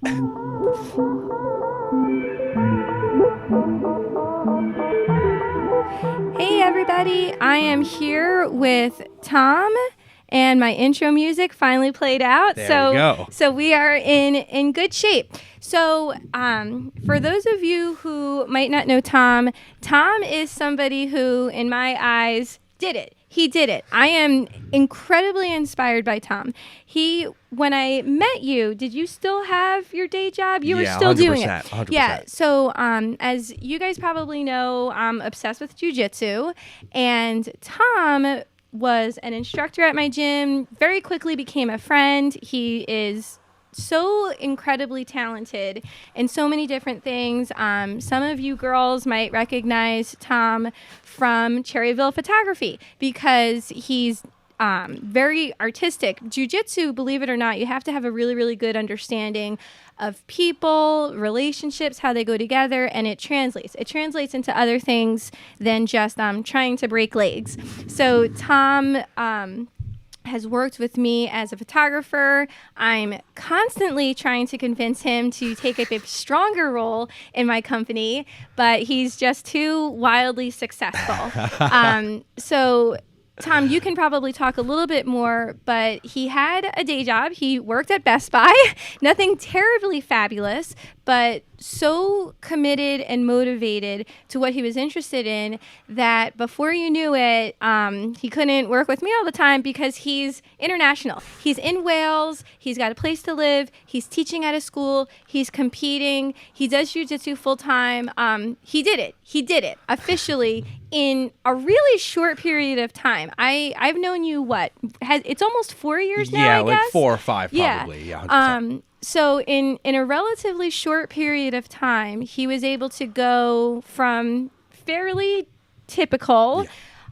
Hey everybody, I am here with Tom, and my intro music finally played out. There we go. So we are in good shape. So for those of you who might not know Tom is somebody who, in my eyes, did it. He did it. I am incredibly inspired by Tom. When I met you, did you still have your day job? You were still 100%, doing it. 100%. Yeah. So as you guys probably know, I'm obsessed with jiu-jitsu, and Tom was an instructor at my gym, very quickly became a friend. He is so incredibly talented in so many different things. Some of you girls might recognize Tom from Cherryville Photography because he's very artistic. Jiu-jitsu, believe it or not, you have to have a really, really good understanding of people, relationships, how they go together, and it translates. It translates into other things than just trying to break legs. So Tom has worked with me as a photographer. I'm constantly trying to convince him to take a stronger role in my company, but he's just too wildly successful. So Tom, you can probably talk a little bit more, but he had a day job. He worked at Best Buy, nothing terribly fabulous, but so committed and motivated to what he was interested in that before you knew it, he couldn't work with me all the time because he's international. He's in Wales. He's got a place to live. He's teaching at a school. He's competing. He does jiu-jitsu full time. He did it. He did it officially in a really short period of time. I've known you, it's almost 4 years now, Yeah, I guess? 4 or 5 probably. Yeah, 100%. So in a relatively short period of time, he was able to go from fairly typical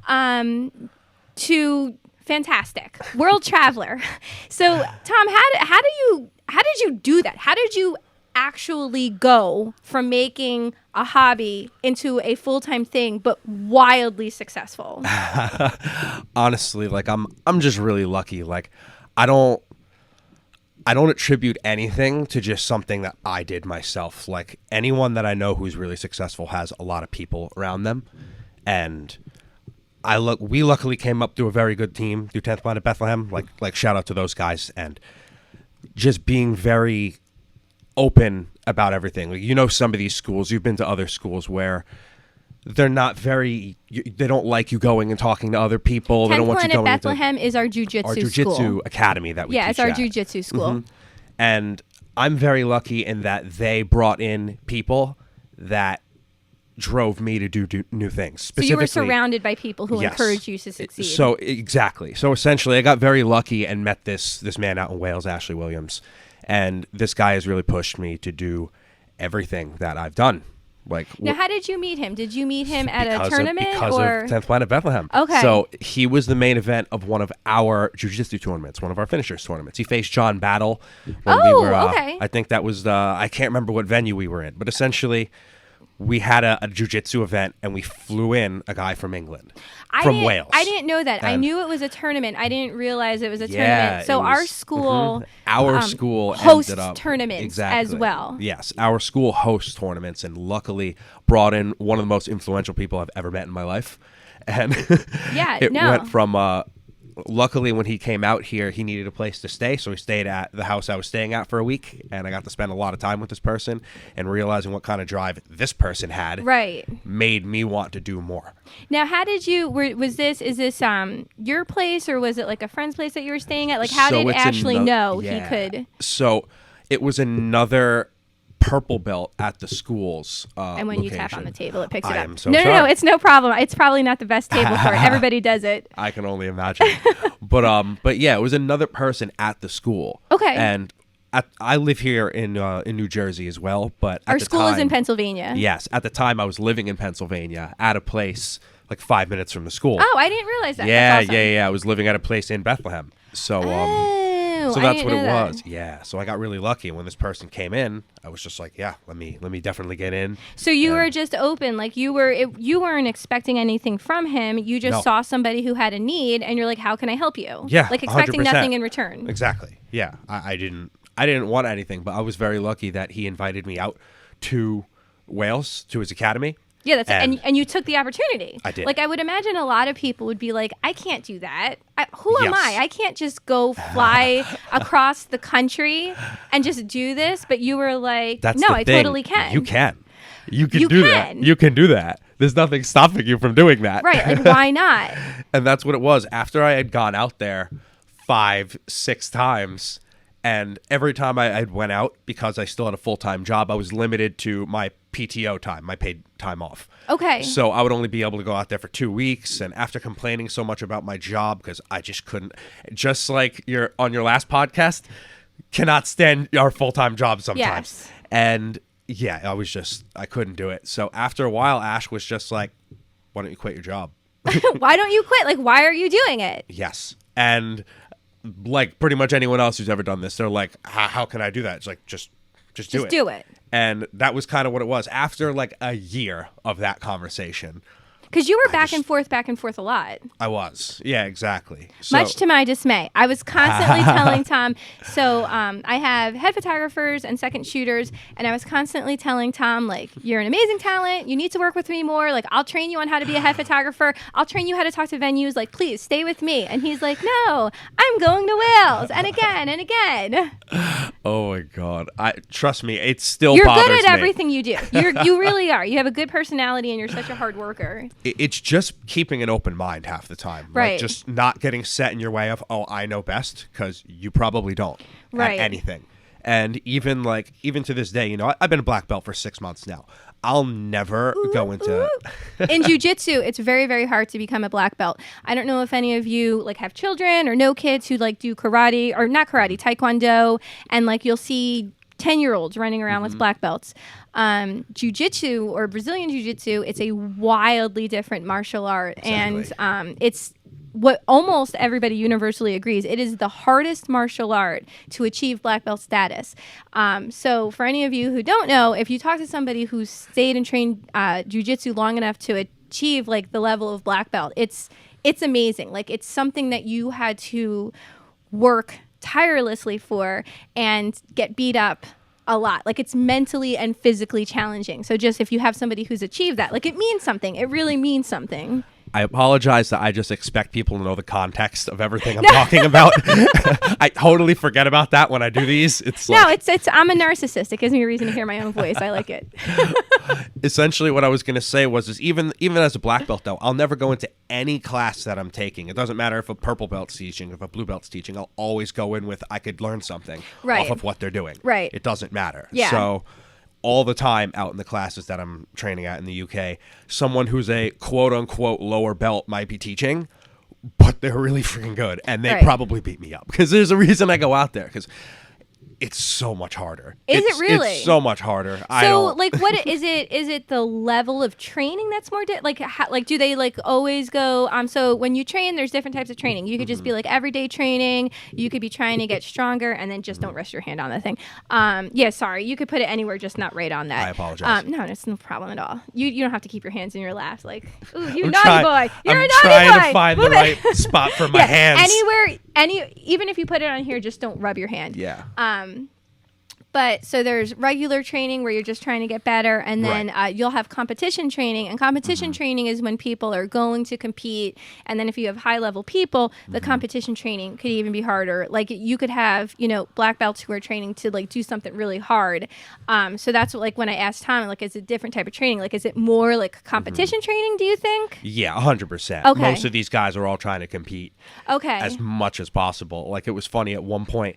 to fantastic world traveler. So Tom, how did you do that? How did you actually go from making a hobby into a full-time thing, but wildly successful? Honestly, like I'm just really lucky. Like I don't attribute anything to just something that I did myself. Like anyone that I know who's really successful has a lot of people around them, and we luckily came up through a very good team through 10th Line at Bethlehem. Like shout out to those guys, and just being very open about everything. Like, you know, some of these schools, you've been to other schools where they're not they don't like you going and talking to other people. They don't want you going at Bethlehem is our jiu-jitsu school. Academy that we teach it's our at. jiu-jitsu school. Mm-hmm. And I'm very lucky in that they brought in people that drove me to do new things. So you were surrounded by people who encouraged you to succeed. So exactly. So essentially, I got very lucky and met this man out in Wales, Ashley Williams. And this guy has really pushed me to do everything that I've done. Now, how did you meet him? Did you meet him at a tournament? Because of 10th Line at Bethlehem. Okay. So he was the main event of one of our jiu-jitsu tournaments, one of our finishers tournaments. He faced John Battle when we were, okay. I think that was, I can't remember what venue we were in. But essentially, we had a jiu-jitsu event, and we flew in a guy from England, from Wales. I didn't know that. I knew it was a tournament. I didn't realize it was a tournament. So our school, school hosts ended up, tournaments as well. Yes, our school hosts tournaments, and luckily brought in one of the most influential people I've ever met in my life. And went from luckily, when he came out here, he needed a place to stay, so he stayed at the house I was staying at for a week, and I got to spend a lot of time with this person, and realizing what kind of drive this person had made me want to do more. Now, how did you, is this your place, or was it like a friend's place that you were staying at? Like, how did Ashley know he could? So it was another purple belt at the school's and when location. You tap on the table, it picks it up. Am so no, sorry. no, it's no problem. It's probably not the best table for it. Everybody does it. I can only imagine. But yeah, it was another person at the school. Okay. And I live here in New Jersey as well, but our school is in Pennsylvania. Yes, at the time I was living in Pennsylvania at a place like 5 minutes from the school. Oh, I didn't realize that. Yeah, That's awesome. I was living at a place in Bethlehem. So So that's what it was. Yeah. So I got really lucky. And when this person came in, I was just like, yeah, let me definitely get in. So you were just open, like you weren't expecting anything from him. You just saw somebody who had a need, and you're like, how can I help you? Yeah, like expecting 100%. nothing in return. Exactly. Yeah. I didn't I didn't want anything, but I was very lucky that he invited me out to Wales, to his academy. Yeah, that's and you took the opportunity. I did. Like, I would imagine a lot of people would be like, I can't do that. Who am Yes. I? I can't just go fly across the country and just do this. But you were like, That's no, the I thing. totally can. You can. You can You do can. that. You can do that. There's nothing stopping you from doing that. Right. Like, why not? And that's what it was. After I had gone out there 5-6 times, and every time I went out, because I still had a full-time job, I was limited to my PTO time, my paid time off. Okay. So I would only be able to go out there for 2 weeks. And after complaining so much about my job, because I just couldn't, just like on your last podcast, cannot stand our full-time job sometimes. Yes. And yeah, I couldn't do it. So after a while, Ash was just like, why don't you quit your job? Why don't you quit? Like, why are you doing it? Yes. And like pretty much anyone else who's ever done this, they're like, how can I do that? It's like, just do it. Just do it. And that was kind of what it was. After like a year of that conversation. Because you were back and forth a lot. I was. Yeah, exactly. So, Much to my dismay. I was constantly telling Tom, so I have head photographers and second shooters, and I was constantly telling Tom, like, you're an amazing talent. You need to work with me more. Like, I'll train you on how to be a head photographer. I'll train you how to talk to venues. Like, please stay with me. And he's like, no, I'm going to Wales. And again and again. oh my God. Trust me, it still You're bothers good at me. everything you do. You really are. You have a good personality, and you're such a hard worker. It's just keeping an open mind half the time. Right. Like just not getting set in your way of, oh, I know best, because you probably don't Right. at anything. And even to this day, I've been a black belt for 6 months now. I'll never go into in jiu-jitsu, it's very, very hard to become a black belt. I don't know if any of you like have children or know kids who like do karate, or not karate, taekwondo, and like you'll see 10-year-olds running around with black belts. Jiu-jitsu or Brazilian jiu-jitsu, it's a wildly different martial art. Exactly. And it's what almost everybody universally agrees. It is the hardest martial art to achieve black belt status. So for any of you who don't know, if you talk to somebody who's stayed and trained jiu-jitsu long enough to achieve like the level of black belt, it's amazing. Like, it's something that you had to work tirelessly for and get beat up a lot. Like, it's mentally and physically challenging. So just if you have somebody who's achieved that, like, it means something. It really means something. I apologize that I just expect people to know the context of everything I'm talking about. I totally forget about that when I do these. It's like, No, it's I'm a narcissist. It gives me a reason to hear my own voice. I like it. essentially what I was going to say was even as a black belt, though, I'll never go into any class that I'm taking. It doesn't matter if a purple belt's teaching, if a blue belt's teaching. I'll always go in with I could learn something Right. off of what they're doing. Right. It doesn't matter. Yeah. So all the time out in the classes that I'm training at in the UK, someone who's a quote-unquote lower belt might be teaching, but they're really freaking good, and they Right. probably beat me up, because there's a reason I go out there, because it's so much harder. Is it really? It's so much harder. So, like, what is it? Is it the level of training that's more like do they like always go? So when you train, there's different types of training. You could just be like everyday training. You could be trying to get stronger, and then just don't rest your hand on the thing. Yeah, sorry. You could put it anywhere, just not right on that. I apologize. No, it's no problem at all. You don't have to keep your hands in your laps. Like, ooh, you I'm naughty boy. You're I'm a naughty trying boy. to find Move the it. right spot for my hands. Anywhere, even if you put it on here, just don't rub your hand. Yeah. But so there's regular training where you're just trying to get better, and then you'll have competition training. And competition training is when people are going to compete. And then if you have high level people, the competition training could even be harder. Like, you could have, black belts who are training to like do something really hard. So that's what, like, when I asked Tom, like, is it a different type of training? Like, is it more like competition training, do you think? Yeah, 100%. Okay. Most of these guys are all trying to compete Okay. as much as possible. Like, it was funny at one point.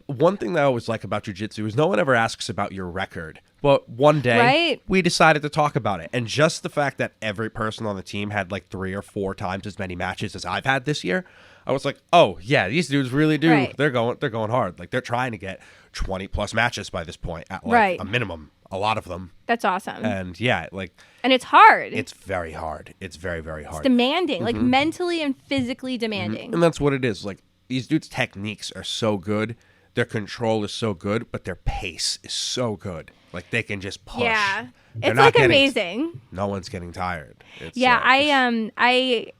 One thing that I always like about jiu-jitsu is no one ever asks about your record. But one day, we decided to talk about it. And just the fact that every person on the team had like 3 or 4 times as many matches as I've had this year, I was like, oh, yeah, these dudes really do. Right. They're going hard. Like, they're trying to get 20-plus matches by this point at like a minimum. A lot of them. That's awesome. And yeah, like... And it's hard. It's very hard. It's very, very hard. It's demanding. Like, mentally and physically demanding. And that's what it is. Like, these dudes' techniques are so good. Their control is so good, but their pace is so good. Like, they can just push. Yeah. They're It's not like getting, amazing. No one's getting tired. It's, Yeah, I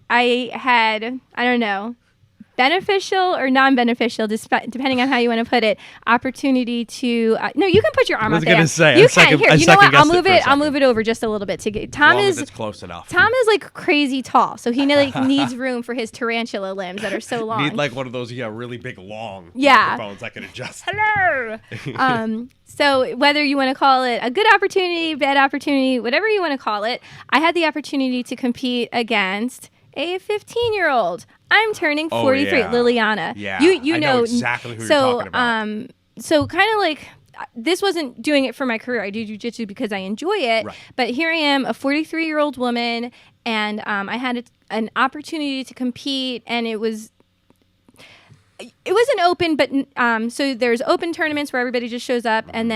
had, I don't know, beneficial or non-beneficial, depending on how you want to put it, opportunity to no, you can put your arm I was out there. gonna say, You I can. second- Here, I you know what? second-guessed it for a I'll second. move it over just a little bit to get. Tom As long as is it's close enough. Tom is like crazy tall, so he like needs room for his tarantula limbs that are so long. Need like one of those really big long Yeah. microphones I can adjust. Hello. So whether you want to call it a good opportunity, bad opportunity, whatever you want to call it, I had the opportunity to compete against a 15-year-old. I'm turning 43, yeah. Liliana. Yeah. You I know exactly who you're talking about. So kind of like this wasn't doing it for my career. I do jiu-jitsu because I enjoy it. Right. But here I am, a 43-year-old woman, and I had an opportunity to compete, and it wasn't open, but so there's open tournaments where everybody just shows up, and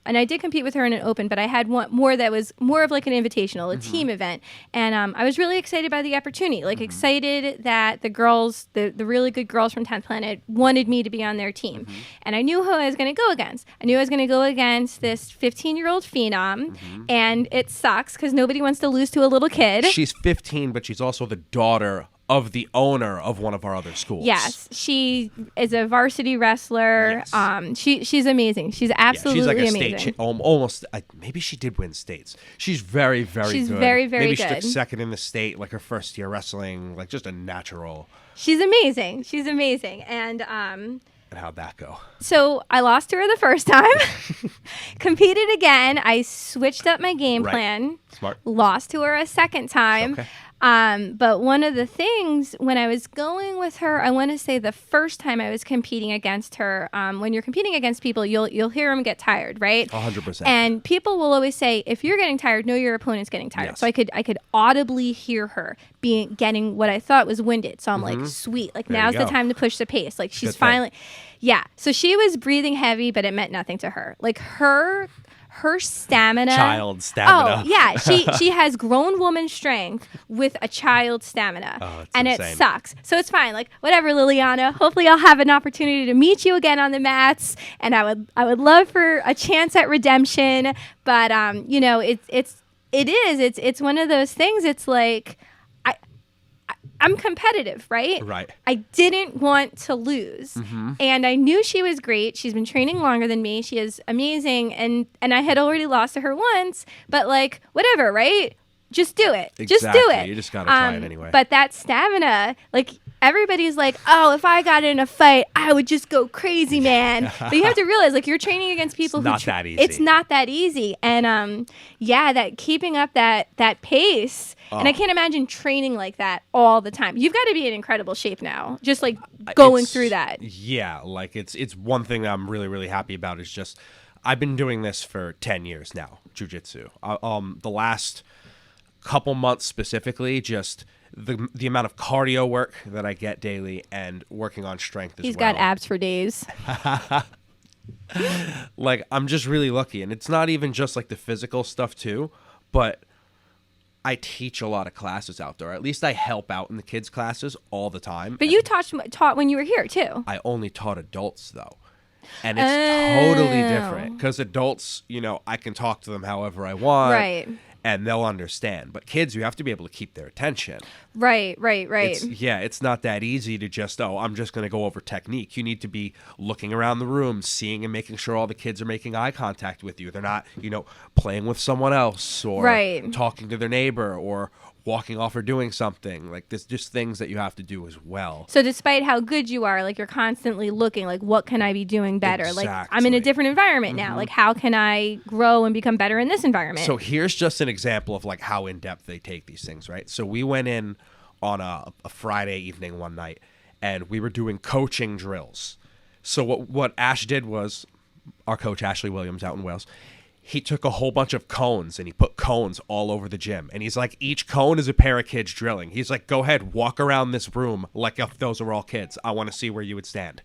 I did compete with her in an open, but I had one more that was more of like an invitational, a team event, and I was really excited by the opportunity, like excited that the girls, the really good girls from 10th Planet wanted me to be on their team, and I knew who I was going to go against. I knew I was going to go against this 15-year-old phenom, and it sucks because nobody wants to lose to a little kid. She's 15, but she's also the daughter of the owner of one of our other schools. Yes, she is a varsity wrestler. Yes. She's amazing. She's absolutely she's like a amazing. state almost. Maybe she did win states. She's very, very She's good. very, very maybe good. she took second in the state, like her first year wrestling, like just a natural. She's amazing. She's amazing. And how'd that go? so I lost to her the first time. Competed again. I switched up my game plan. Smart. Lost to her a second time. Okay. But one of the things when I was going with her, I want to say the first time I was competing against her, when you're competing against people, you'll hear them get tired, right? 100%. And people will always say, if you're getting tired, know your opponent's getting tired. Yes. So I could audibly hear her getting what I thought was winded. So I'm like, sweet, like There now's you the go. time to push the pace. Like she's Good thing. finally, yeah. So she was breathing heavy, but it meant nothing to her. Like her stamina. Child stamina. Oh, yeah. She has grown woman strength with a child stamina. Oh, it's and insane. it sucks. So it's fine. Like, whatever, Liliana. Hopefully I'll have an opportunity to meet you again on the mats. And I would love for a chance at redemption. But it's one of those things. It's like I'm competitive, right? Right. I didn't want to lose. And I knew she was great. She's been training longer than me. She is amazing. And I had already lost to her once, but like, whatever, right? Just do it. Exactly. Just do it. You just gotta try it anyway. But that stamina, like everybody's like, oh, if I got in a fight, I would just go crazy, man. But you have to realize, like, you're training against people It's not that easy. It's not that easy. And that keeping up that pace. And I can't imagine training like that all the time. You've got to be in incredible shape now, just like going through that. Yeah, like it's one thing that I'm really, really happy about is just I've been doing this for 10 years now, jiu-jitsu. The last couple months specifically, just the amount of cardio work that I get daily and working on strength as well. He's got abs for days. Like, I'm just really lucky. And it's not even just like the physical stuff too, but I teach a lot of classes out there. At least I help out in the kids' classes all the time. But you taught when you were here too. I only taught adults though. And it's totally different because adults, I can talk to them however I want. Right. And they'll understand. But kids, you have to be able to keep their attention. Right. It's not that easy to just, I'm just going to go over technique. You need to be looking around the room, seeing and making sure all the kids are making eye contact with you. They're not, playing with someone else or talking to their neighbor or walking off or doing something. Like, there's just things that you have to do as well. So despite how good you are, like, you're constantly looking, like, what can I be doing better? Exactly. Like, I'm in a different environment now. Like, how can I grow and become better in this environment? So here's just an example of like how in depth they take these things, right? So we went in on a Friday evening one night and we were doing coaching drills. So what Ash did was, our coach Ashley Williams out in Wales, he took a whole bunch of cones and he put cones all over the gym. And he's like, each cone is a pair of kids drilling. He's like, go ahead, walk around this room like if those are all kids. I want to see where you would stand.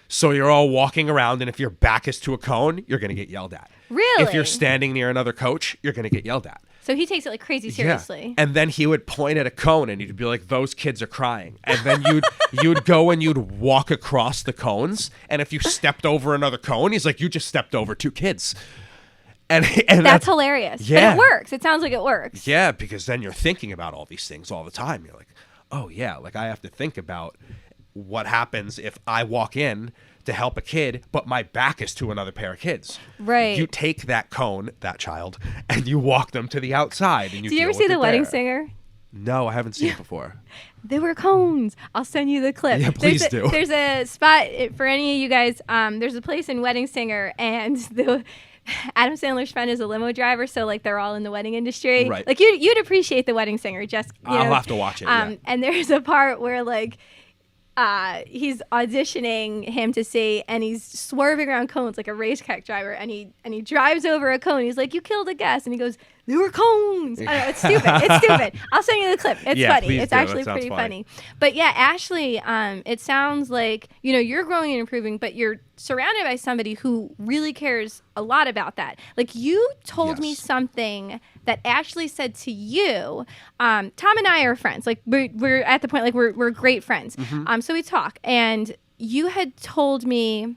So you're all walking around, and if your back is to a cone, you're going to get yelled at. Really? If you're standing near another coach, you're going to get yelled at. So he takes it like crazy seriously. Yeah. And then he would point at a cone and he'd be like, those kids are crying. And then you'd go and you'd walk across the cones. And if you stepped over another cone, he's like, you just stepped over two kids. And that's hilarious. Yeah. But it works. It sounds like it works. Yeah, because then you're thinking about all these things all the time. You're like, oh yeah, like I have to think about what happens if I walk in to help a kid, but my back is to another pair of kids? Right. You take that cone, that child, and you walk them to the outside. And you Did you ever see The Wedding Singer? No, I haven't seen it before. There were cones. I'll send you the clip. Yeah, please do. There's a spot for any of you guys. There's a place in Wedding Singer, and Adam Sandler's friend is a limo driver, so like they're all in the wedding industry. Right. Like you'd appreciate The Wedding Singer. Just I'll have to watch it. Yeah. And there's a part where like he's auditioning him to see, and he's swerving around cones like a racetrack driver, and he drives over a cone. He's like, "You killed a guest," and he goes, "There were cones." I don't know, it's stupid. It's stupid. I'll send you the clip. It's funny. It's actually pretty funny. But yeah, Ashley, it sounds like, you're growing and improving, but you're surrounded by somebody who really cares a lot about that. Like, you told me something that Ashley said to you. Tom and I are friends. Like, we're at the point, like, we're great friends. So we talk, and you had told me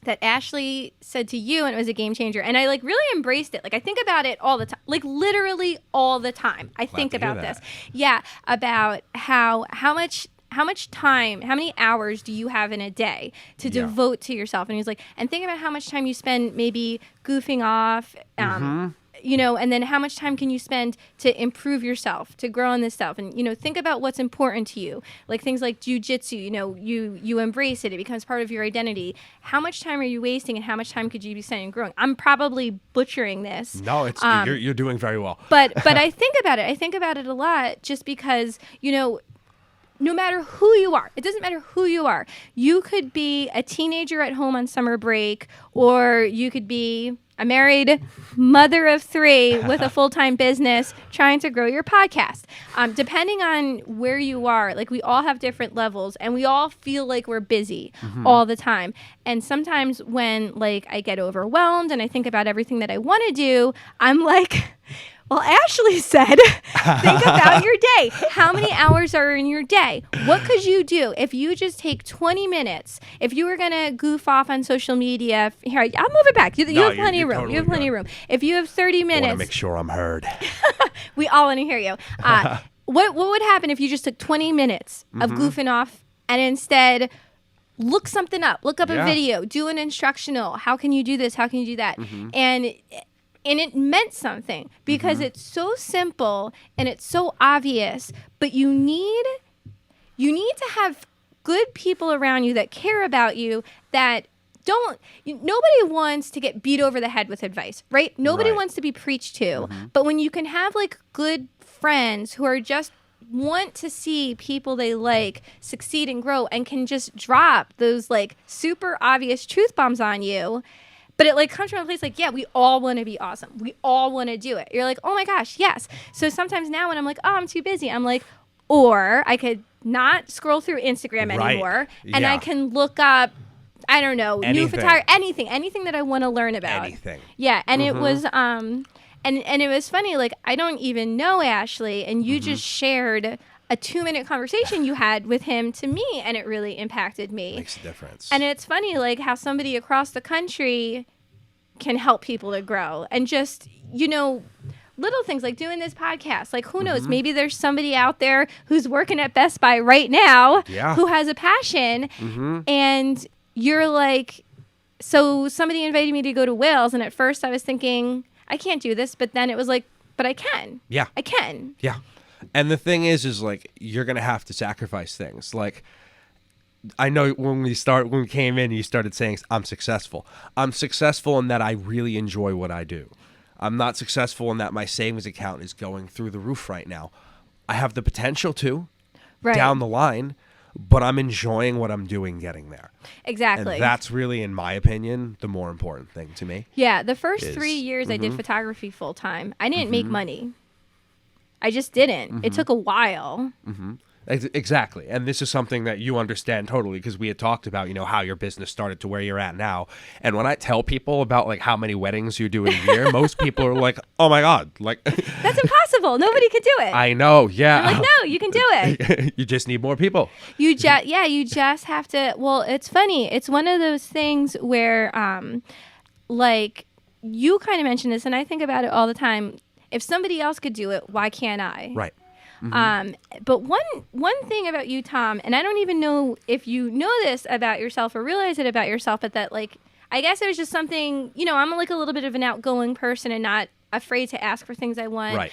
that Ashley said to you, and it was a game changer. And I like really embraced it. Like, I think about it all the time, like literally all the time. I think about this. Yeah. About how much time, how many hours do you have in a day to devote to yourself? And he's like, and think about how much time you spend maybe goofing off, and then how much time can you spend to improve yourself, to grow on this stuff? And, think about what's important to you. Like things like jujitsu, you embrace it. It becomes part of your identity. How much time are you wasting, and how much time could you be spending growing? I'm probably butchering this. No, it's you're doing very well. But I think about it. I think about it a lot just because, no matter who you are, it doesn't matter who you are. You could be a teenager at home on summer break, or you could be a married mother of 3 with a full-time business trying to grow your podcast. Depending on where you are, like we all have different levels, and we all feel like we're busy all the time. And sometimes when like I get overwhelmed and I think about everything that I want to do, I'm like, well, Ashley said, think about your day. How many hours are in your day? What could you do if you just take 20 minutes? If you were going to goof off on social media, here, I'll move it back. You have plenty of room. Totally, you have plenty of room. If you have 30 minutes. I want to make sure I'm heard. We all want to hear you. What would happen if you just took 20 minutes of goofing off and instead look something up, look up a video, do an instructional. How can you do this? How can you do that? And it meant something because it's so simple and it's so obvious, but you need to have good people around you that care about you, that nobody wants to get beat over the head with advice, right? Nobody wants to be preached to. But when you can have like good friends who are just want to see people they like succeed and grow, and can just drop those like super obvious truth bombs on you. But it like comes from a place like, yeah, we all want to be awesome. We all want to do it. You're like, oh my gosh, yes. So sometimes now when I'm like, oh, I'm too busy, I'm like, or I could not scroll through Instagram anymore, and I can look up, I don't know, new photography, anything that I want to learn about. Anything. Yeah, and it was and it was funny. Like, I don't even know Ashley, and you just shared a 2-minute conversation you had with him to me, and it really impacted me. Makes a difference. And it's funny, like, how somebody across the country can help people to grow. And just, little things like doing this podcast. Like, who knows? Maybe there's somebody out there who's working at Best Buy right now who has a passion. And you're like, so somebody invited me to go to Wales, and at first I was thinking, I can't do this. But then it was like, but I can. Yeah. I can. Yeah. And the thing is like, you're going to have to sacrifice things. Like, I know when we came in, you started saying, I'm successful. I'm successful in that I really enjoy what I do. I'm not successful in that my savings account is going through the roof right now. I have the potential to down the line, but I'm enjoying what I'm doing getting there. Exactly. And that's really, in my opinion, the more important thing to me. Yeah. The first 3 years I did photography full time, I didn't make money. I just didn't. It took a while. Exactly. And this is something that you understand totally, because we had talked about, how your business started to where you're at now. And when I tell people about like how many weddings you do in a year, most people are like, oh my God, like that's impossible. Nobody could do it. I know. Yeah. I'm like, no, you can do it. You just need more people. You just have to. Well, it's funny. It's one of those things where, like you kind of mentioned this, and I think about it all the time. If somebody else could do it, why can't I? Right. But one thing about you, Tom, and I don't even know if you know this about yourself or realize it about yourself, but that like, I guess it was just something, I'm like a little bit of an outgoing person and not afraid to ask for things I want. Right.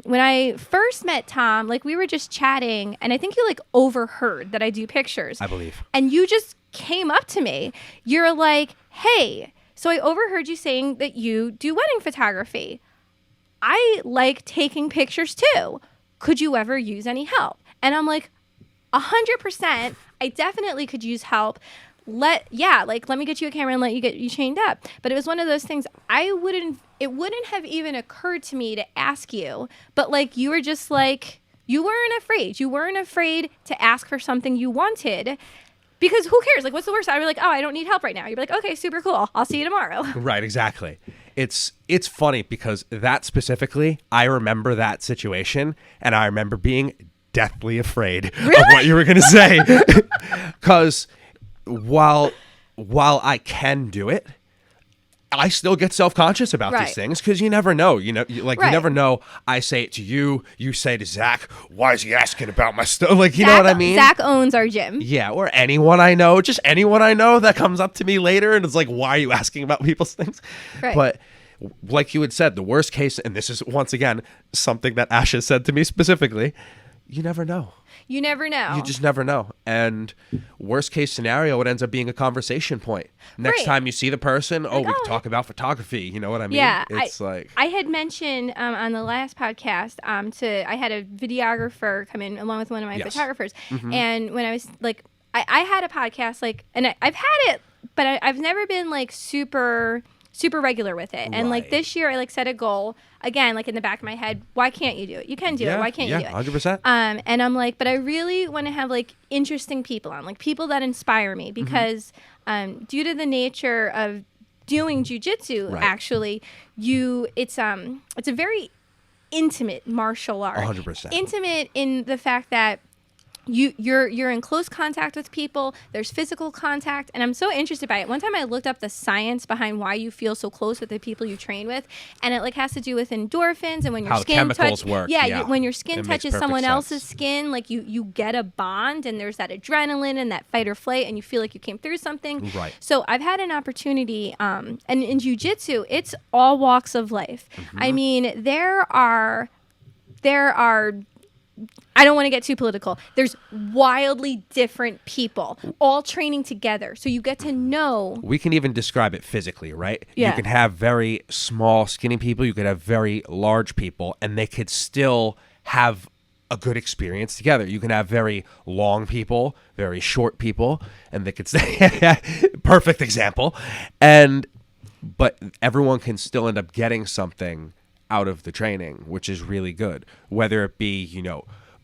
When I first met Tom, like we were just chatting and I think you like overheard that I do pictures. I believe. And you just came up to me. You're like, hey, so I overheard you saying that you do wedding photography. I like taking pictures too. Could you ever use any help? And I'm like, 100%. I definitely could use help. Let me get you a camera and let you get you chained up. But it was one of those things it wouldn't have even occurred to me to ask you, but like you were just like, you weren't afraid. You weren't afraid to ask for something you wanted because who cares? Like, what's the worst? I was like, oh, I don't need help right now. You'd be like, okay, super cool. I'll see you tomorrow. Right, exactly. It's funny because that specifically, I remember that situation and I remember being deathly afraid of what you were going to say. Because while I can do it, I still get self-conscious about these things because you never know. You never know. I say it to you. You say to Zach, why is he asking about my stuff? Like, you know what I mean? Zach owns our gym. Yeah, or anyone I know, just anyone I know that comes up to me later and it's like, why are you asking about people's things? Right. But like you had said, the worst case, and this is once again something that Asha said to me specifically, you never know. You never know. You just never know. And worst case scenario, it ends up being a conversation point. Next time you see the person, we can talk about photography. You know what I mean? Yeah. It's I had mentioned on the last podcast, I had a videographer come in along with one of my photographers. Mm-hmm. And when I was like, I had a podcast, like, and I've had it, but I've never been like super regular with it. And like this year I like set a goal again, like in the back of my head, why can't you do it? You can do it. Why can't you do it? 100%. And I'm like, but I really want to have like interesting people on, like people that inspire me because due to the nature of doing jujitsu, actually, it's a very intimate martial art. 100%. Intimate in the fact that you're in close contact with people. There's physical contact, and I'm so interested by it. One time I looked up the science behind why you feel so close with the people you train with, and it like has to do with endorphins and when your skin chemicals work. Yeah, when your skin touches someone else's skin, like you get a bond, and there's that adrenaline and that fight or flight, and you feel like you came through something. Right. So I've had an opportunity, and in jiu-jitsu, it's all walks of life. Mm-hmm. I mean, there are. I don't want to get too political. There's wildly different people all training together. So you get to know. We can even describe it physically, right? Yeah. You can have very small, skinny people. You could have very large people, and they could still have a good experience together. You can have very long people, very short people, and they could say, perfect example. But everyone can still end up getting something out of the training, which is really good. Whether it be,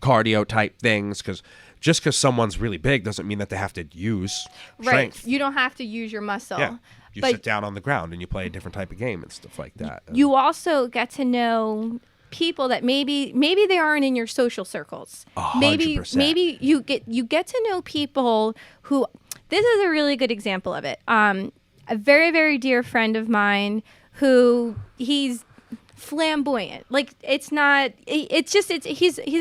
cardio type things, because just because someone's really big doesn't mean that they have to use strength. Right. You don't have to use your muscle. Yeah. You sit down on the ground and you play a different type of game and stuff like that. You also get to know people that maybe they aren't in your social circles. 100%. Maybe you get to know people who. This is a really good example of it. A very, very dear friend of mine who he's flamboyant. Like he's an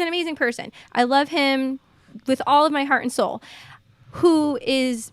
amazing person. I love him with all of my heart and soul. Who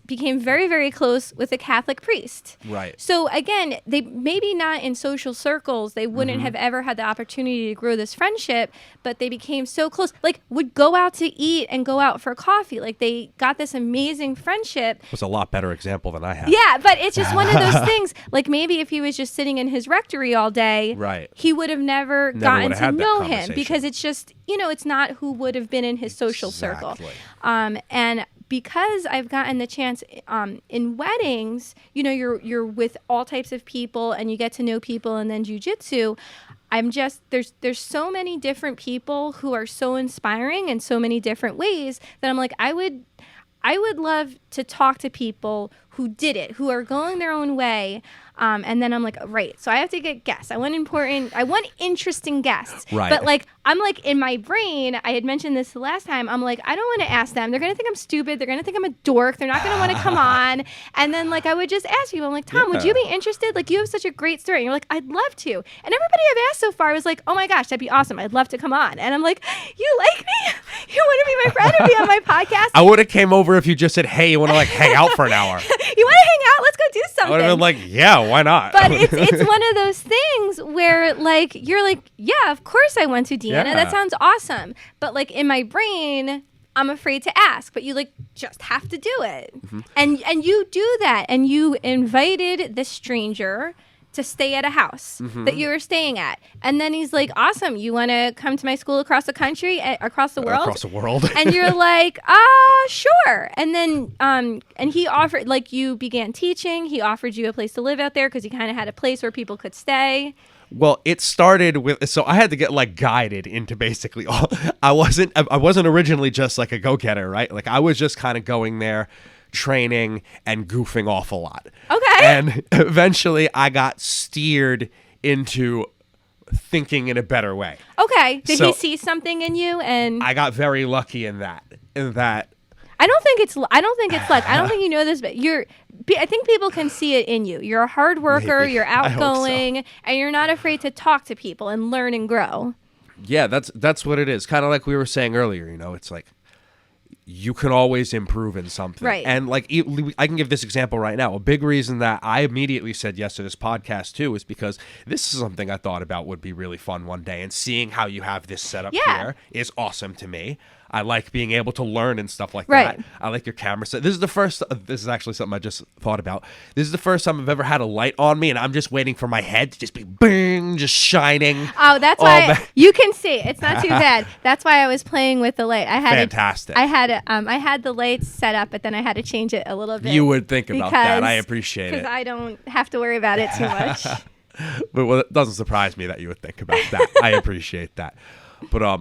became very, very close with a Catholic priest. Right. So again, they maybe not in social circles, they wouldn't have ever had the opportunity to grow this friendship, but they became so close, like would go out to eat and go out for coffee. Like they got this amazing friendship. It was a lot better example than I had. Yeah, but it's just one of those things. Like maybe if he was just sitting in his rectory all day, he would have never gotten to know him because it's just, it's not who would have been in his social circle. And because I've gotten the chance in weddings, you're with all types of people and you get to know people, and then jiu-jitsu, there's so many different people who are so inspiring in so many different ways that I'm like, I would love to talk to people who did it, who are going their own way. And then I'm like, right. So I have to get guests. I want interesting guests. Right. But like, I'm like in my brain, I had mentioned this the last time. I'm like, I don't want to ask them. They're going to think I'm stupid. They're going to think I'm a dork. They're not going to want to come on. And then like, I would just ask you, I'm like, Tom, would you be interested? Like, you have such a great story. And you're like, I'd love to. And everybody I've asked so far was like, oh my gosh, that'd be awesome. I'd love to come on. And I'm like, you like me? You want to be my friend or be on my podcast? I would have came over if you just said, hey, you want to like hang out for an hour. You want to hang out? Let's go do something. I would have been like, yeah, why not? But it's one of those things where like you're like, yeah, of course I want to, Deanna. Yeah. That sounds awesome. But like in my brain, I'm afraid to ask. But you like just have to do it. And you do that. And you invited the stranger to stay at a house that you were staying at. And then he's like, awesome, you want to come to my school across the country, across the world? Across the world. And you're like, sure. And then, and he offered, like you began teaching, he offered you a place to live out there because he kind of had a place where people could stay. Well, it started with, so I had to get like guided into basically all, I wasn't originally just like a go-getter, right? Like I was just kind of going there, training and goofing off a lot. Okay. And eventually I got steered into thinking in a better way. Okay. Did So- he see something in you? And I got very lucky in that I don't think it's luck. I don't think you know this, but I think people can see it in you. You're a hard worker, Maybe. you're I hope so. outgoing, and you're not afraid to talk to people and learn and grow. yeah, that's what it is. Kind of like we were saying earlier, you know, it's like you can always improve in something. Right. And like I can give this example right now. A big reason that I immediately said yes to this podcast too is because this is something I thought about would be really fun one day, and seeing how you have this set up here is awesome to me. I like being able to learn and stuff like Right. that. I like your camera set. This is actually something I just thought about. This is the first time I've ever had a light on me, and I'm just waiting for my head to just be bing, just shining. Oh, that's why you can see. It's not too bad. That's why I was playing with the light. Fantastic. I had the lights set up, but then I had to change it a little bit. You would think about that. I appreciate it. Because I don't have to worry about it too much. But well, it doesn't surprise me that you would think about that. I appreciate that. But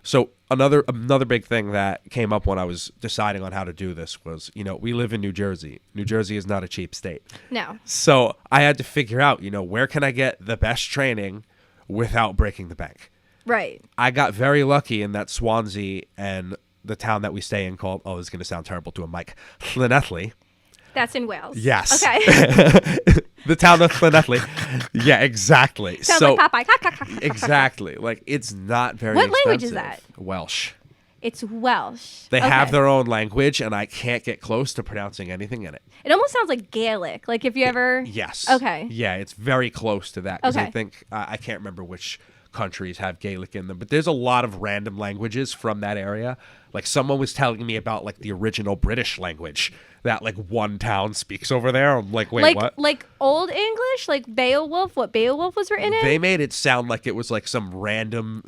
so another big thing that came up when I was deciding on how to do this was, you know, we live in New Jersey. New Jersey is not a cheap state. No. So I had to figure out, you know, where can I get the best training without breaking the bank? Right. I got very lucky in that Swansea and the town that we stay in called, this is going to sound terrible to a mic, Llanelli. That's in Wales. Yes. Okay. The town of Llanelli. Yeah, exactly. Sounds so, like Popeye. exactly. Like, it's not very What expensive. language is that? Welsh. It's Welsh. They Okay. have their own language, and I can't get close to pronouncing anything in it. It almost sounds like Gaelic. Like if you ever. Yes. Okay. Yeah, it's very close to that. Because I Okay. think, I can't remember which countries have Gaelic in them, but there's a lot of random languages from that area. Like someone was telling me about like the original British language that like one town speaks over there. I'm like, wait, what? Like Old English, like Beowulf, what Beowulf was written in? They made it sound like it was like some random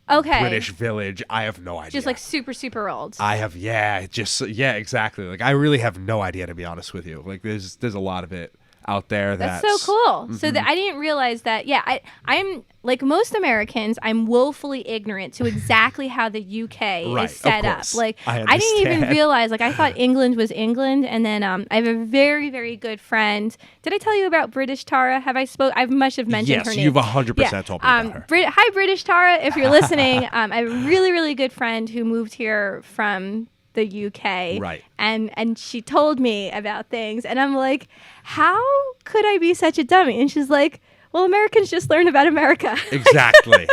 British village. I have no idea. Just like super, super old. Exactly. Like I really have no idea, to be honest with you. Like there's a lot of it out there That's so cool. Mm-hmm. So that I didn't realize that. Yeah, I'm like most Americans. I'm woefully ignorant to exactly how the UK Right, is set of up. course. Like I I didn't even understand. realize. Like I thought England was England, and then I have a very, very good friend. Did I tell you about British Tara? I must have mentioned Yes, her name. you've 100% told me about her. Hi, British Tara. If you're listening, I have a really, really good friend who moved here from the UK. Right. And she told me about things, and I'm like, how could I be such a dummy? And she's like, well, Americans just learn about America. Exactly.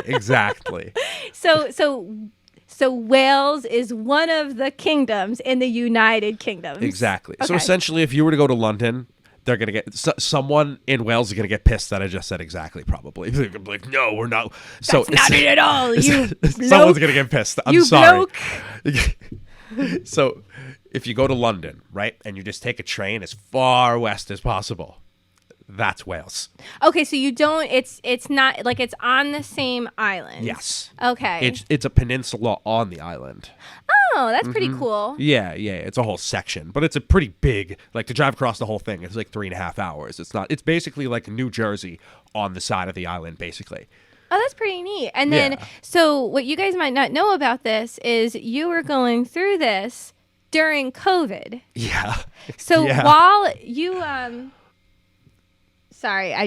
So Wales is one of the kingdoms in the United Kingdom. Exactly. So Okay. essentially, if you were to go to London, they're going to get someone in Wales is going to get pissed that I just said exactly, probably. They're gonna be like, no, we're not. So That's not it at all. You someone's going to get pissed. I'm You sorry. bloke. So if you go to London, right, and you just take a train as far west as possible, that's Wales. Okay, so you don't. It's not like it's on the same island. Yes. Okay. It's a peninsula on the island. Oh, that's pretty cool. Yeah, it's a whole section, but it's a pretty big, like to drive across the whole thing, it's like 3.5 hours. It's basically like New Jersey on the side of the island, basically. Oh, that's pretty neat. And then, Yeah. so what you guys might not know about this is you were going through this during COVID. Yeah. So Yeah. while you sorry, I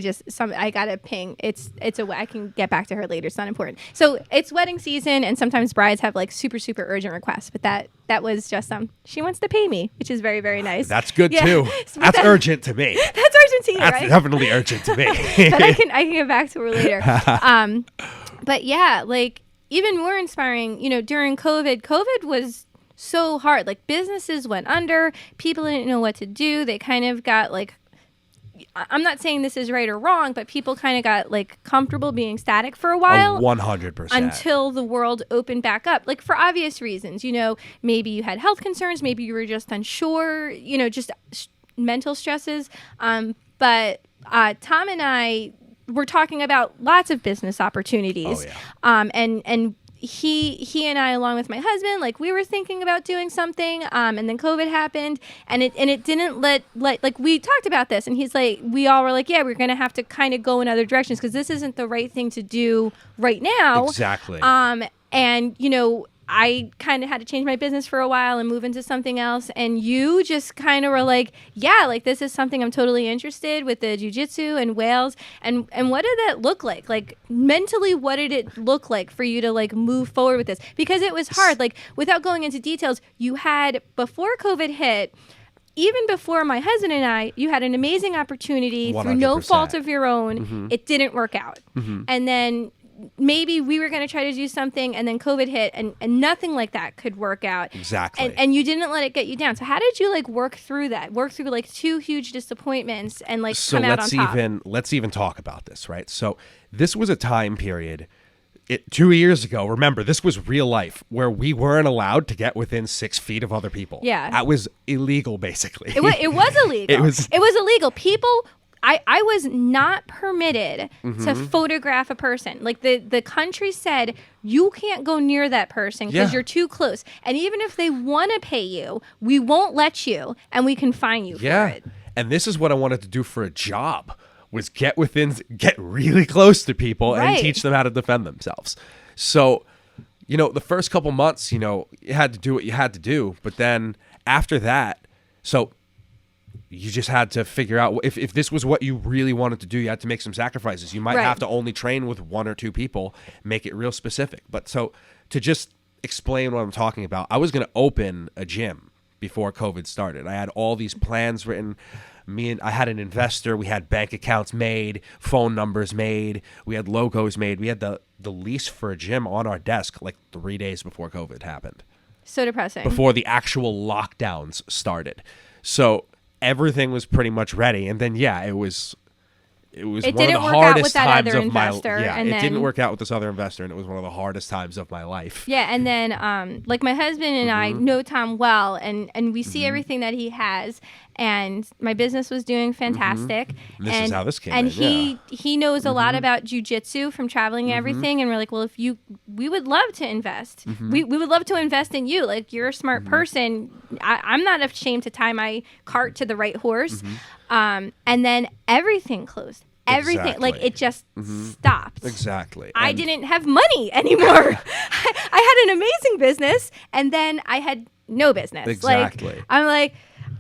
got a ping. I can get back to her later. It's not important. So it's wedding season, and sometimes brides have like super urgent requests. But that was just she wants to pay me, which is very, very nice. That's good too. That's urgent to me. That's urgent to you, That's right? definitely urgent to me. But I can get back to her later. But yeah, like even more inspiring. During COVID was so hard. Like businesses went under. People didn't know what to do. They kind of got like. I'm not saying this is right or wrong, but people kind of got like comfortable being static for a while. 100%. Until the world opened back up, like for obvious reasons. Maybe you had health concerns, maybe you were just unsure, just mental stresses. But Tom and I were talking about lots of business opportunities. Oh, yeah. And he and I, along with my husband, like we were thinking about doing something, and then COVID happened, and it didn't let like we talked about this, and he's like, we all were like, yeah, we're gonna have to kind of go in other directions because this isn't the right thing to do right now. Exactly. And I kind of had to change my business for a while and move into something else. And you just kind of were like, yeah, like this is something I'm totally interested with the jiu-jitsu and whales. And what did that look like? Like mentally, what did it look like for you to like move forward with this? Because it was hard. Like without going into details, you had before COVID hit, even before my husband and I, you had an amazing opportunity 100%. Through no fault of your own. Mm-hmm. It didn't work out. Mm-hmm. And then maybe we were going to try to do something and then COVID hit and nothing like that could work out. Exactly. And you didn't let it get you down. So how did you like work through that? Work through like two huge disappointments and like come out on top? Let's even talk about this, right? So this was a time period 2 years ago. Remember, this was real life where we weren't allowed to get within 6 feet of other people. Yeah. That was illegal, basically. It was illegal. It was illegal. People... I was not permitted to photograph a person. Like the country said, you can't go near that person because you're too close. And even if they want to pay you, we won't let you and we can fine you for it. And this is what I wanted to do for a job was get really close to people and teach them how to defend themselves. So, the first couple months, you had to do what you had to do. But then after that, you just had to figure out if this was what you really wanted to do, you had to make some sacrifices. You might have to only train with 1 or 2 people, make it real specific. But so to just explain what I'm talking about, I was going to open a gym before COVID started. I had all these plans written. I had an investor. We had bank accounts made, phone numbers made. We had logos made. We had the lease for a gym on our desk like 3 days before COVID happened. So depressing. Before the actual lockdowns started. So everything was pretty much ready, and then it was one of the hardest times of my life. It didn't work out with this other investor, and it was one of the hardest times of my life. Yeah, and then like my husband and I know Tom well, and we see everything that he has, and my business was doing fantastic. And this is how this came and in. he knows a lot about jiu-jitsu from traveling and everything, and we're like, well, we would love to invest. We would love to invest in you. Like, you're a smart person. I'm not ashamed to tie my cart to the right horse. And then everything closed. Everything, like it just stopped. Exactly. I didn't have money anymore. I had an amazing business, and then I had no business. Exactly. Like, I'm like,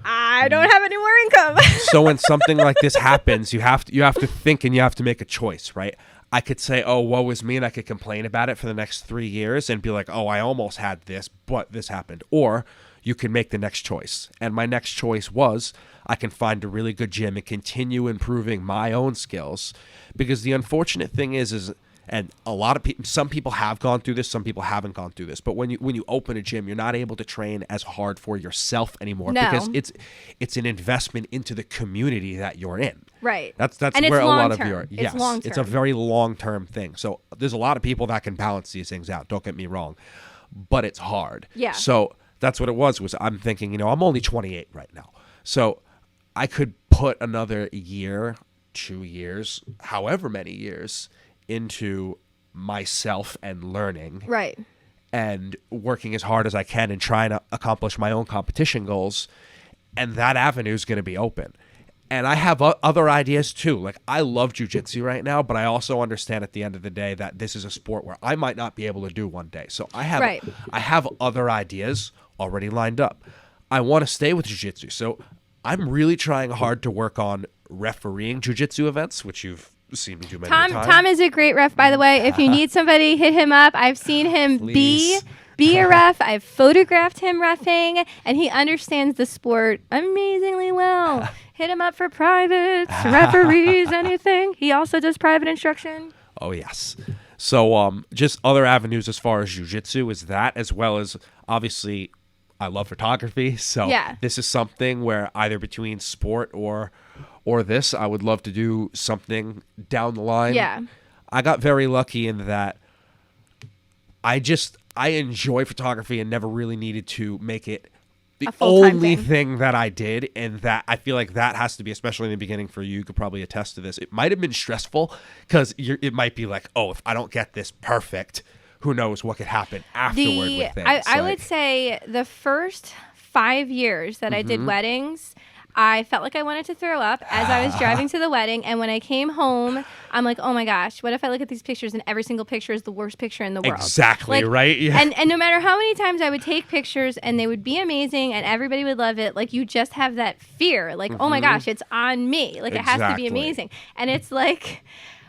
I don't have any more income. So when something like this happens, you have to think and you have to make a choice, right? I could say, oh, woe is me, and I could complain about it for the next 3 years and be like, oh, I almost had this, but this happened. Or you can make the next choice. And my next choice was I can find a really good gym and continue improving my own skills. Because the unfortunate thing is and a lot of people, some people have gone through this, some people haven't gone through this. But when you open a gym, you're not able to train as hard for yourself anymore because it's an investment into the community that you're in. Right. That's and where it's a lot long-term. of your It's a very long-term thing. So there's a lot of people that can balance these things out. Don't get me wrong, but it's hard. Yeah. So that's what it was I'm thinking, I'm only 28 right now. So I could put another year, 2 years, however many years into myself and learning. Right. And working as hard as I can and trying to accomplish my own competition goals. And that avenue is going to be open. And I have other ideas too. Like, I love jiu-jitsu right now, but I also understand at the end of the day that this is a sport where I might not be able to do one day. So I have other ideas already lined up. I want to stay with jiu-jitsu. So I'm really trying hard to work on refereeing jiu-jitsu events, which you've seen me do many times. Tom is a great ref, by the way. If you need somebody, hit him up. I've seen him Please. be a ref. I've photographed him reffing, and he understands the sport amazingly well. Hit him up for privates, referees, anything. He also does private instruction. Oh, yes. So just other avenues as far as jiu-jitsu is that, as well as obviously I love photography. So this is something where either between sport or this, I would love to do something down the line. Yeah. I got very lucky in that I enjoy photography and never really needed to make it the only thing that I did, and that I feel like that has to be, especially in the beginning for you could probably attest to this. It might have been stressful because it might be like, oh, if I don't get this perfect, who knows what could happen afterward with things. I would say the first 5 years that I did weddings, I felt like I wanted to throw up as I was driving to the wedding. And when I came home, I'm like, oh my gosh, what if I look at these pictures and every single picture is the worst picture in the world? Exactly, right? Yeah. And no matter how many times I would take pictures and they would be amazing and everybody would love it, like you just have that fear. Like, oh my gosh, it's on me. Like it has to be amazing. And it's like,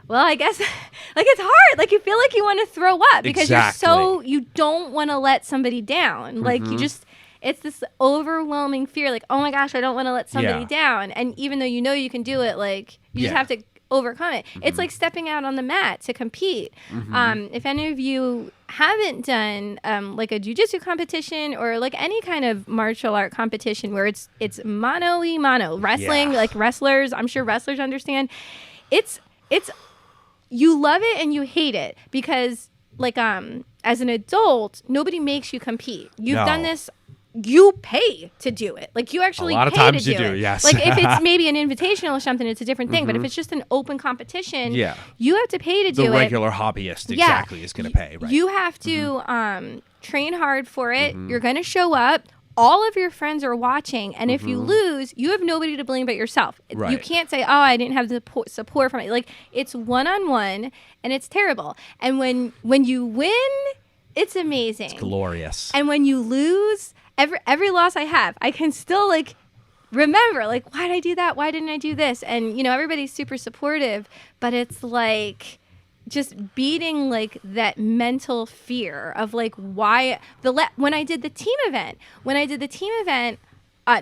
well, I guess like it's hard. Like you feel like you want to throw up because you don't want to let somebody down. Like you just... It's this overwhelming fear, like, oh my gosh, I don't want to let somebody down. And even though you know you can do it, like, you just have to overcome it. It's like stepping out on the mat to compete. If any of you haven't done like a jiu-jitsu competition or like any kind of martial art competition where it's mano-y-mano, wrestling, like wrestlers, I'm sure wrestlers understand. It's you love it and you hate it because, like, as an adult, nobody makes you compete. You've done this. You pay to do it. Like you actually pay to do it. A lot of times you do, yes. Like if it's maybe an invitational or something, it's a different thing. But if it's just an open competition, you have to pay to do it. The regular hobbyist exactly is going to pay, right? You have to train hard for it. You're going to show up. All of your friends are watching. And if you lose, you have nobody to blame but yourself. Right. You can't say, oh, I didn't have the support from it. Like it's one-on-one and it's terrible. And when you win, it's amazing. It's glorious. And when you lose... Every loss I have, I can still like remember like why did I do that? Why didn't I do this? And you know everybody's super supportive, but it's like just beating like that mental fear of like why when I did the team event.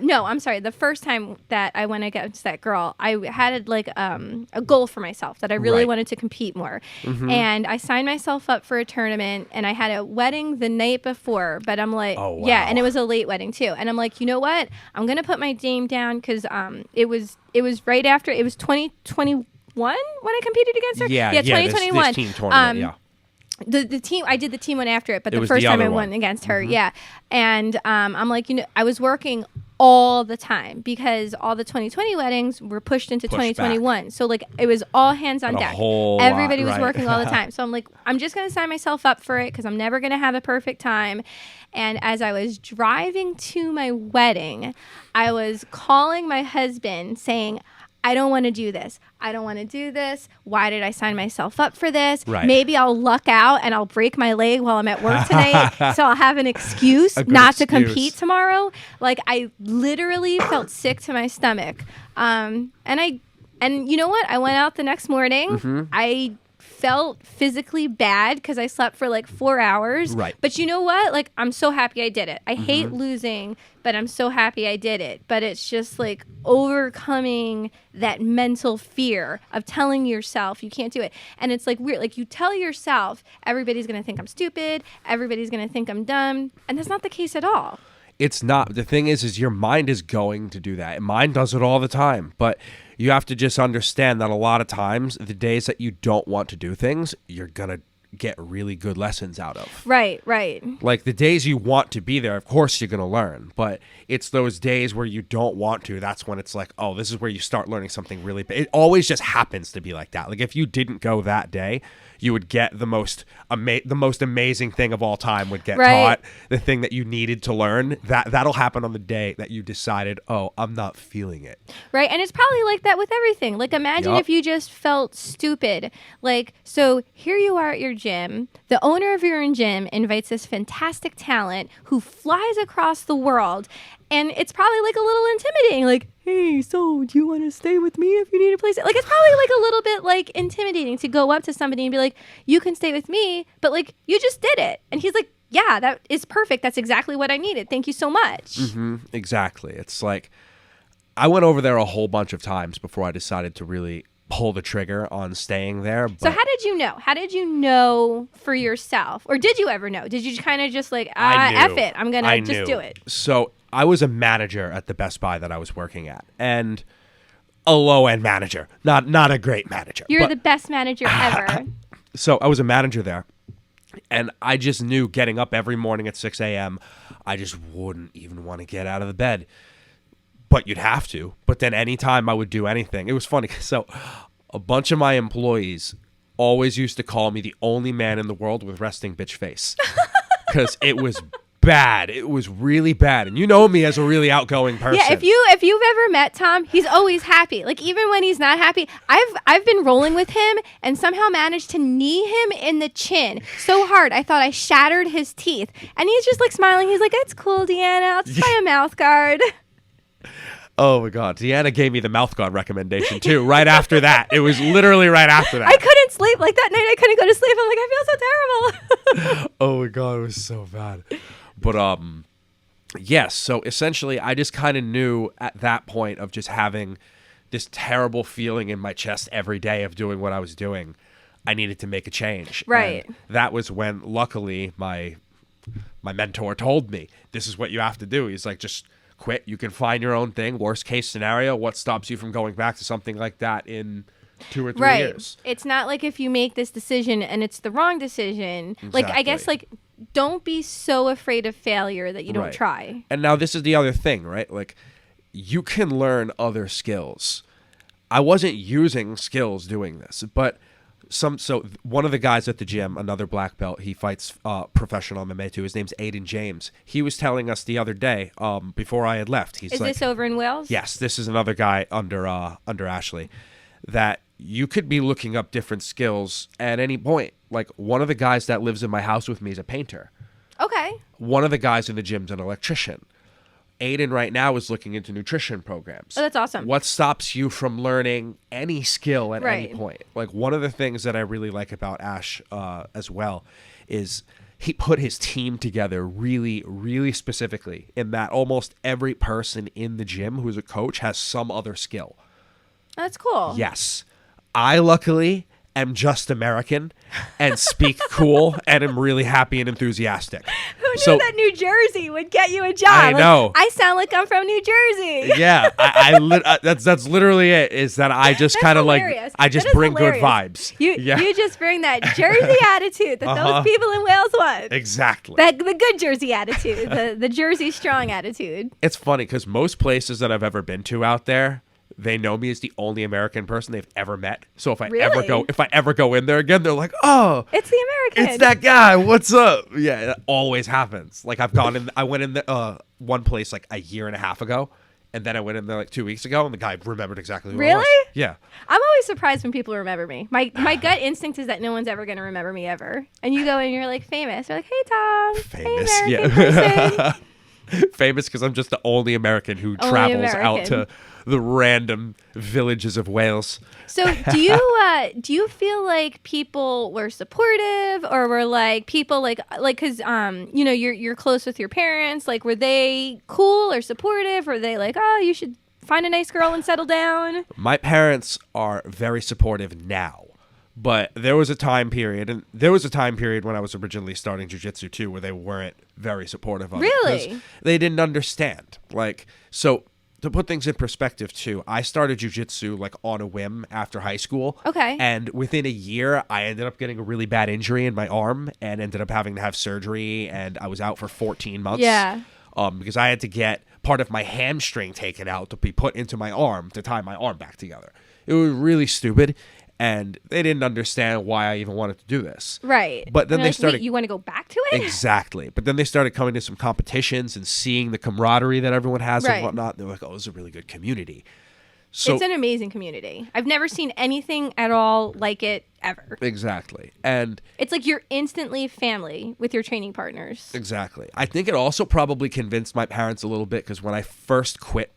No, I'm sorry. The first time that I went against that girl, I had like a goal for myself that I really wanted to compete more. And I signed myself up for a tournament and I had a wedding the night before, but I'm like, yeah, and it was a late wedding too. And I'm like, you know what? I'm going to put my name down because it was right after, it was 2021 when I competed against her. Yeah, 2021. This team tournament, The team, I did the team one after it, but the first time I won against her, and I'm like, you know, I was working all the time because all the 2020 weddings were pushed into 2021. Back. So like it was all hands on deck. Everybody was working all the time. So I'm like, I'm just going to sign myself up for it because I'm never going to have a perfect time. And as I was driving to my wedding, I was calling my husband saying, I don't want to do this. I don't want to do this. Why did I sign myself up for this? Right. Maybe I'll luck out and I'll break my leg while I'm at work tonight. So I'll have an excuse not to compete tomorrow. Like I literally felt sick to my stomach. And you know what? I went out the next morning. I felt physically bad because I slept for like 4 hours. Right. But you know what? Like I'm so happy I did it. I hate losing, but I'm so happy I did it. But it's just like overcoming that mental fear of telling yourself you can't do it. And it's like weird. Like you tell yourself everybody's going to think I'm stupid. Everybody's going to think I'm dumb. And that's not the case at all. It's not. The thing is your mind is going to do that. Mine does it all the time. But you have to just understand that a lot of times, the days that you don't want to do things, you're going to get really good lessons out of. Right. Like the days you want to be there, of course you're going to learn. But it's those days where you don't want to. That's when it's like, oh, this is where you start learning something really big. It always just happens to be like that. Like if you didn't go that day, you would get the most amazing thing of all time would get taught, the thing that you needed to learn. That'll happen on the day that you decided, oh, I'm not feeling it. Right, and it's probably like that with everything. Like imagine if you just felt stupid. Like, so here you are at your gym, the owner of your own gym invites this fantastic talent who flies across the world. And it's probably like a little intimidating. Like, hey, so do you want to stay with me if you need a place? Like, it's probably like a little bit like intimidating to go up to somebody and be like, you can stay with me, but like, you just did it. And he's like, yeah, that is perfect. That's exactly what I needed. Thank you so much. Mm-hmm, exactly. It's like, I went over there a whole bunch of times before I decided to really pull the trigger on staying there. But so how did you know? How did you know for yourself? Or did you ever know? Did you kind of just like, F it, I'm going to just do it? So I was a manager at the Best Buy that I was working at. And a low-end manager. Not a great manager. You're the best manager ever. So I was a manager there. And I just knew getting up every morning at 6 a.m., I just wouldn't even want to get out of the bed. But you'd have to. But then anytime I would do anything, it was funny. So a bunch of my employees always used to call me the only man in the world with resting bitch face. Because it was bad. It was really bad. And you know me as a really outgoing person. Yeah, if you've ever met Tom, he's always happy. Like even when he's not happy, I've been rolling with him and somehow managed to knee him in the chin so hard I thought I shattered his teeth. And he's just like smiling. He's like, "It's cool, Deanna. I'll just buy a mouth guard." Oh my God. Deanna gave me the mouth guard recommendation too, right after that. It was literally right after that. I couldn't sleep. Like that night I couldn't go to sleep. I'm like, I feel so terrible. Oh my God, it was so bad. But yes, so essentially I just kind of knew at that point of just having this terrible feeling in my chest every day of doing what I was doing, I needed to make a change. Right. And that was when luckily my mentor told me, this is what you have to do. He's like, just quit. You can find your own thing. Worst case scenario, what stops you from going back to something like that in 2 or 3 years? It's not like if you make this decision and it's the wrong decision. Exactly. Like I guess like don't be so afraid of failure that you don't try. And now this is the other thing, right? Like you can learn other skills. I wasn't using skills doing this, but so one of the guys at the gym, another black belt, he fights professional MMA too. His name's Aiden James. He was telling us the other day, before I had left, he's Is like, this over in Wales? yes, this is another guy under Ashley, that you could be looking up different skills at any point. Like one of the guys that lives in my house with me is a painter. Okay. One of the guys in the gym's an electrician. Aiden right now is looking into nutrition programs. Oh, that's awesome. What stops you from learning any skill at any point? Like one of the things that I really like about Ash as well is he put his team together really, really specifically in that almost every person in the gym who's a coach has some other skill. That's cool. Yes. I luckily am just American and speak cool and am really happy and enthusiastic. Who knew that New Jersey would get you a job? I know. I sound like I'm from New Jersey. Yeah, that's literally it. Is that I just kind of like I just bring good vibes. You just bring that Jersey attitude that those people in Wales want. Exactly. The good Jersey attitude, the Jersey strong attitude. It's funny because most places that I've ever been to out there, they know me as the only American person they've ever met. So if I ever go in there again, they're like, "Oh, it's the American. It's that guy. What's up?" Yeah, it always happens. Like I went in one place like a year and a half ago, and then I went in there like 2 weeks ago, and the guy remembered exactly who I was. Yeah. I'm always surprised when people remember me. My gut instinct is that no one's ever going to remember me ever. And you go in and you're like famous. You're like, "Hey Tom, famous, hey American person." Famous because I'm just the only American who travels out to the random villages of Wales. So do you feel like people were supportive, or were like people like because you're close with your parents, like were they cool or supportive, or were they like, "Oh, you should find a nice girl and settle down"? My parents are very supportive now. But there was a time period when I was originally starting jiu-jitsu too, where they weren't very supportive of it. Really? They didn't understand. Like, so to put things in perspective too, I started jiu-jitsu like on a whim after high school. Okay. And within a year, I ended up getting a really bad injury in my arm and ended up having to have surgery, and I was out for 14 months. Yeah. Because I had to get part of my hamstring taken out to be put into my arm to tie my arm back together. It was really stupid. And they didn't understand why I even wanted to do this. Right. But then they started... Wait, you want to go back to it? Exactly. But then they started coming to some competitions and seeing the camaraderie that everyone has and whatnot. They're like, "Oh, this is a really good community." So it's an amazing community. I've never seen anything at all like it ever. Exactly. And it's like you're instantly family with your training partners. Exactly. I think it also probably convinced my parents a little bit because when I first quit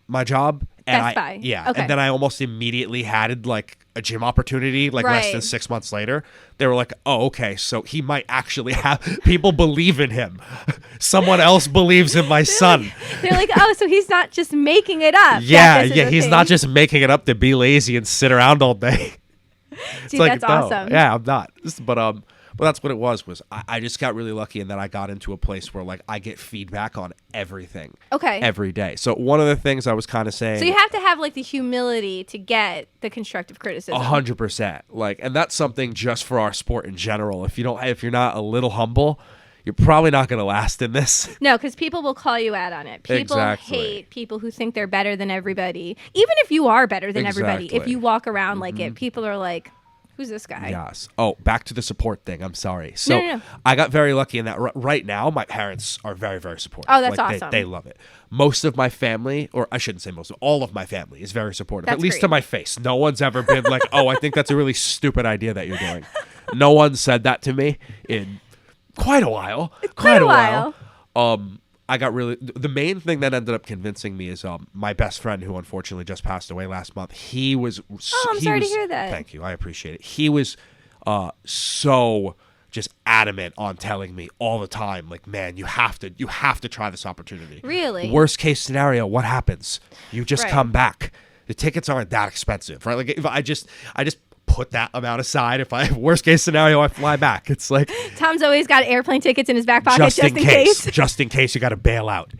my job, and okay. and then I almost immediately had like a gym opportunity like less than 6 months later. They were like, "Oh, okay, so he might actually have people believe in him. Someone else believes in my son." They're like, "Oh, so he's not just making it up." Yeah, he's not just making it up to be lazy and sit around all day. Dude, like, that's awesome. Yeah, I'm not. But that's what it was I just got really lucky, and then I got into a place where like I get feedback on everything. Okay. Every day. So one of the things I was kind of saying. So you have to have like the humility to get the constructive criticism. 100%. Like, and that's something just for our sport in general. If you're not a little humble, you're probably not going to last in this. No, because people will call you out on it. People hate people who think they're better than everybody. Even if you are better than everybody, if you walk around like it, people are like, who's this guy? Yes. Oh, back to the support thing. I'm sorry. So no. I got very lucky in that right now my parents are very, very supportive. Oh, that's awesome. They love it. Most of my family, or I shouldn't say most, all of my family is very supportive, at least to my face. No one's ever been like, "Oh, I think that's a really stupid idea that you're doing." No one said that to me in quite a while. Quite a while. I got really, the main thing that ended up convincing me is my best friend, who unfortunately just passed away last month. He was. I'm sorry to hear that. Thank you. I appreciate it. He was so just adamant on telling me all the time, like, "Man, you have to try this opportunity." Really? Worst case scenario, what happens? You just come back. The tickets aren't that expensive, right? Like, if I just put that amount aside. If I have worst case scenario, I fly back. It's like Tom's always got airplane tickets in his back pocket just in case. Just in case you got to bail out.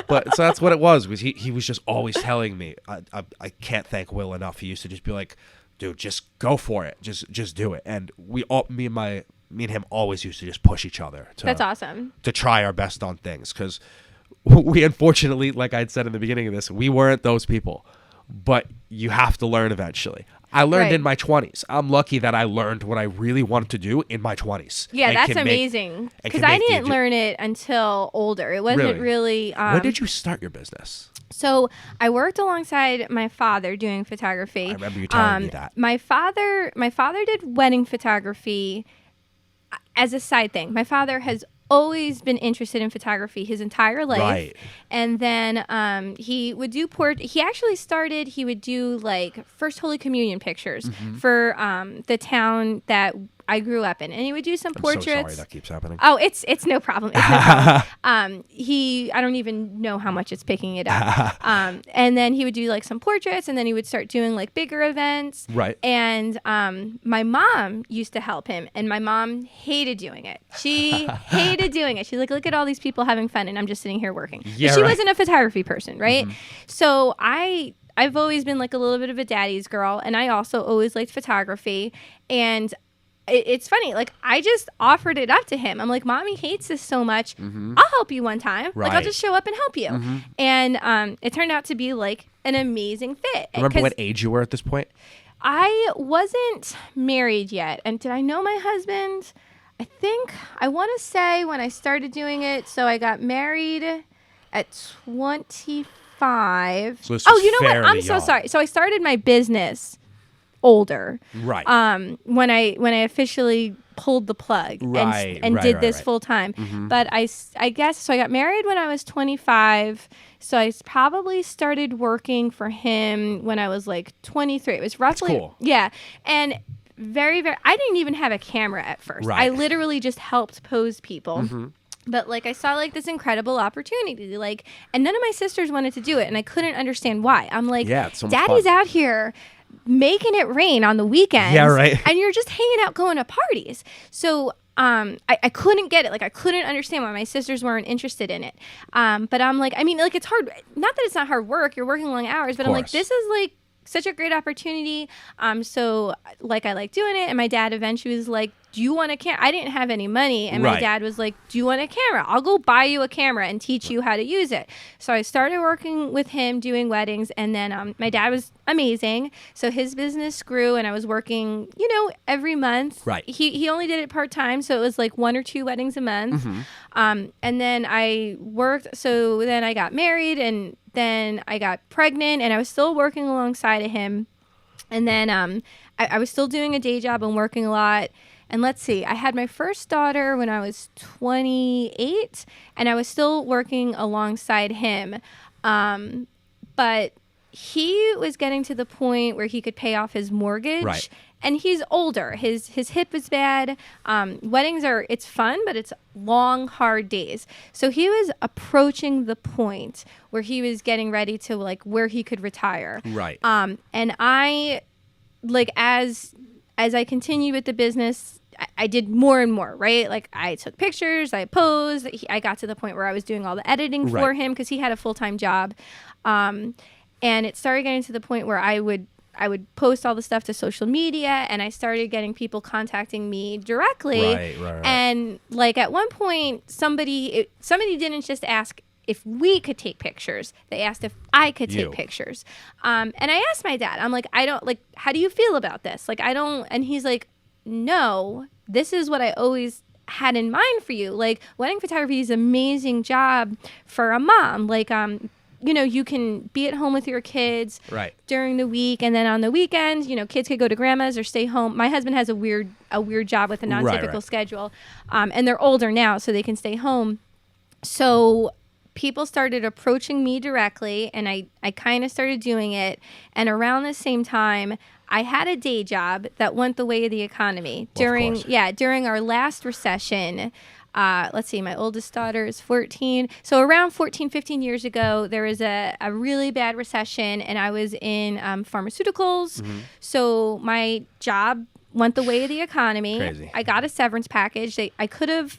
But so that's what it was he was just always telling me. I can't thank Will enough. He used to just be like, "Dude, just go for it. Just do it." And me and him always used to just push each other. That's awesome. To try our best on things, because we unfortunately, like I'd said in the beginning of this, we weren't those people. But you have to learn eventually. I learned in my 20s. I'm lucky that I learned what I really wanted to do in my 20s. Yeah, that's amazing. Because I didn't learn it until older. It wasn't really... when did you start your business? So I worked alongside my father doing photography. I remember you telling me that. My father did wedding photography as a side thing. My father has always been interested in photography his entire life. Right. And then he would do he would do like First Holy Communion pictures for the town that I grew up in, and he would do some portraits. I'm so sorry that keeps happening. Oh, it's no problem. It's no problem. I don't even know how much it's picking it up. And then he would do like some portraits, and then he would start doing like bigger events. Right. And my mom used to help him, and my mom hated doing it. She hated doing it. She's like, "Look at all these people having fun, and I'm just sitting here working." Yeah, she wasn't a photography person, right? So I've always been like a little bit of a daddy's girl, and I also always liked photography. And it's funny, like I just offered it up to him. I'm like, "Mommy hates this so much. I'll help you one time. Right. Like I'll just show up and help you." And it turned out to be like an amazing fit. Remember what age you were at this point? I wasn't married yet. And did I know my husband? I want to say when I started doing it, so I got married at 25. So this oh, was you know what? I'm fairly so young. sorry. So I started my business older. Right. When I officially pulled the plug and did this full time. But I guess, so I got married when I was 25. So I probably started working for him when I was like 23. It was roughly. That's cool. Yeah. And very, very, I didn't even have a camera at first. Right. I literally just helped pose people. But like I saw like this incredible opportunity, like, and none of my sisters wanted to do it, and I couldn't understand why. I'm like, it's so much Daddy's fun. out here making it rain on the weekends. Yeah, right. And you're just hanging out going to parties. So I couldn't get it. Like I couldn't understand why my sisters weren't interested in it. But I'm like, I mean, like it's hard. Not that it's not hard work. You're working long hours, but I'm like, this is like such a great opportunity. So like I like doing it. And my dad eventually was like, "Do you want a camera?" I didn't have any money. And my dad was like, "Do you want a camera? I'll go buy you a camera and teach you how to use it." So I started working with him doing weddings. And then my dad was amazing. So his business grew, and I was working, every month. Right. He only did it part-time. So it was like 1 or 2 weddings a month. And then I worked. So then I got married, and then I got pregnant, and I was still working alongside of him. And then I was still doing a day job and working a lot. And let's see, I had my first daughter when I was 28, and I was still working alongside him. But he was getting to the point where he could pay off his mortgage. Right. And he's older. His hip is bad. Weddings it's fun, but it's long, hard days. So he was approaching the point where he was getting ready to like where he could retire. Right. And I, like, as I continued with the business, I did more and more, right? Like I took pictures, I posed. I got to the point where I was doing all the editing for him because he had a full-time job. And it started getting to the point where I would post all the stuff to social media, and I started getting people contacting me directly. Right. And like at one point, somebody didn't just ask if we could take pictures. They asked if I could take pictures. And I asked my dad, I'm like, I don't like, how do you feel about this? Like, I don't, and he's like, no, this is what I always had in mind for you. Like, wedding photography is an amazing job for a mom. Like, you know, you can be at home with your kids during the week, and then on the weekends, you know, kids could go to grandma's or stay home. My husband has a weird job with a non-typical schedule, and they're older now, so they can stay home. So people started approaching me directly, and I kind of started doing it. And around the same time, I had a day job that went the way of the economy during our last recession. Let's see, my oldest daughter is 14. So around 14, 15 years ago, there was a really bad recession, and I was in pharmaceuticals. Mm-hmm. So my job went the way of the economy. Crazy. I got a severance package. I could have